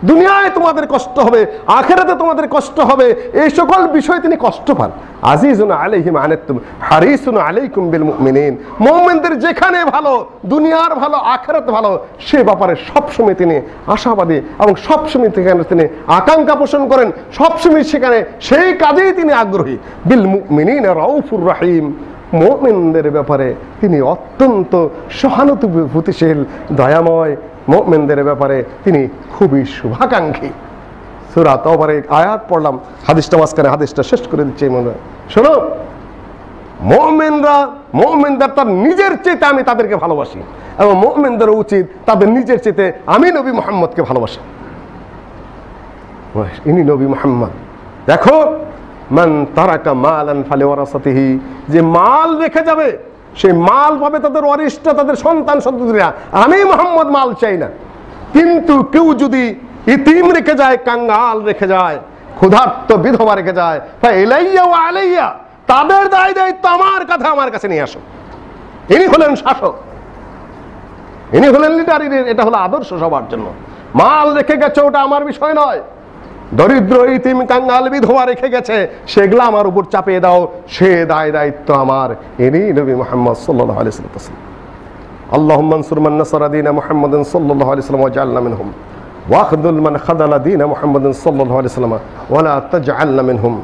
Speaker 2: দুনিয়ায় তোমাদের কষ্ট হবে, আখিরাতে তোমাদের কষ্ট হবে, এই সকল বিষয়ে তিনি কষ্ট পান। আজিজুন আলাইহি মা আনাতুম হারিসুন আলাইকুম বিল মুমিনিন। মুমিনদের যেখানে ভালো, দুনিয়ার ভালো, আখিরাত ভালো, সে ব্যাপারে সবসময় তিনি আশাবাদী এবং সবসময় তিনি আকাঙ্ক্ষা পোষণ করেন, সবসময় সেখানে সেই কাজেই তিনি আগ্রহী। বিল মুমিনিনা রাউফুর রহিম, মুমিনদের ব্যাপারে তিনি অত্যন্ত সহানুভূতিশীল, দয়াময়। মুমিনদের ব্যাপারে তিনি খুবই শুভাকাঙ্ক্ষী। সূরা তাওবার এক আয়াত পড়লাম, হাদিসটা মাঝখানে হাদিসটা শেষ করে দিচ্ছি। মনে শোনো, মুমিনদের তার নিজের চেয়ে আমি তাদেরকে ভালোবাসি, এবং মুমিনদের উচিত তাদের নিজের চেয়ে আমি নবী মুহাম্মদকে ভালোবাসি। ইনি নবী মুহাম্মদ। দেখো, মান তারাকা মালান ফালিওয়ারাসাতিহি, যে মাল রেখে যাবে সেই মাল পাবে তাদের ওয়ারিশ, তাদের সন্তান সন্ততিরা। আমি মুহাম্মদ মাল চাই না, কিন্তু কেউ যদি ইতিম রেখে যায়, কাঙ্গাল রেখে যায়, ক্ষুধার্ত বিধবা রেখে যায়, ইলাইয়া ওয়া আলাইয়া, তাদের দায় দায়িত্ব আমার কথা আমার কাছে নিয়ে আসো। ইনি হলেন শাসক, ইনি হলেন লিডার, এটা হলো আদর্শ সবার জন্য। মাল রেখে গেছে ওটা আমার বিষয় নয়, দরিদ্র ইতিম কাঙ্গাল বিধবা রেখে গেছে, সেগুলো আমার উপর চাপিয়ে দাও, সে দায় দায়িত্ব আমার। ইনি নবী মুহাম্মদ সাল্লাল্লাহু আলাইহি ওয়াসাল্লাম। আল্লাহুম্মা আনসুর মান নাসারা দীনা মুহাম্মাদিন সাল্লাল্লাহু আলাইহি ওয়াসাল্লাম ওয়াজআলনা মিনহুম ওয়াখযুল মান খাযালা দীনা মুহাম্মাদিন সাল্লাল্লাহু আলাইহি ওয়াসাল্লাম ওয়া লা তাজআলনা মিনহুম।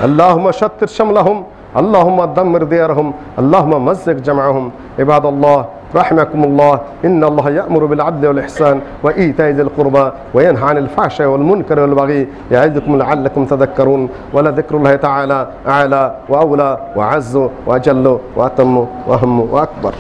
Speaker 2: আল্লাহুম্মা শাত্তির শামলাহুম, আল্লাহুম্মা দাম্মির দিয়ারহুম, আল্লাহুম্মা মাজ্জিক জামআহুম। ইবাদাল্লাহ রাহিমাকুমুল্লাহ, ইন্নাল্লাহা ইয়া'মুরু বিল আদলি ওয়াল ইহসান ওয়া ইতা'i যিল কুরবা ওয়া ইয়ানহা আনিল ফাহশাই ওয়াল মুনকারি ওয়াল বাগি ইয়া'iদুকুম লা'আল্লাকুম তাযাক্কারুন। ওয়া লাযিকরুল্লাহি তাআলা আ'লা ওয়া আওলা ওয়া আ'আজ্জু ওয়া আজাল্লু ওয়া আতাম্মু ওয়া আহাম্মু ওয়া আকবার।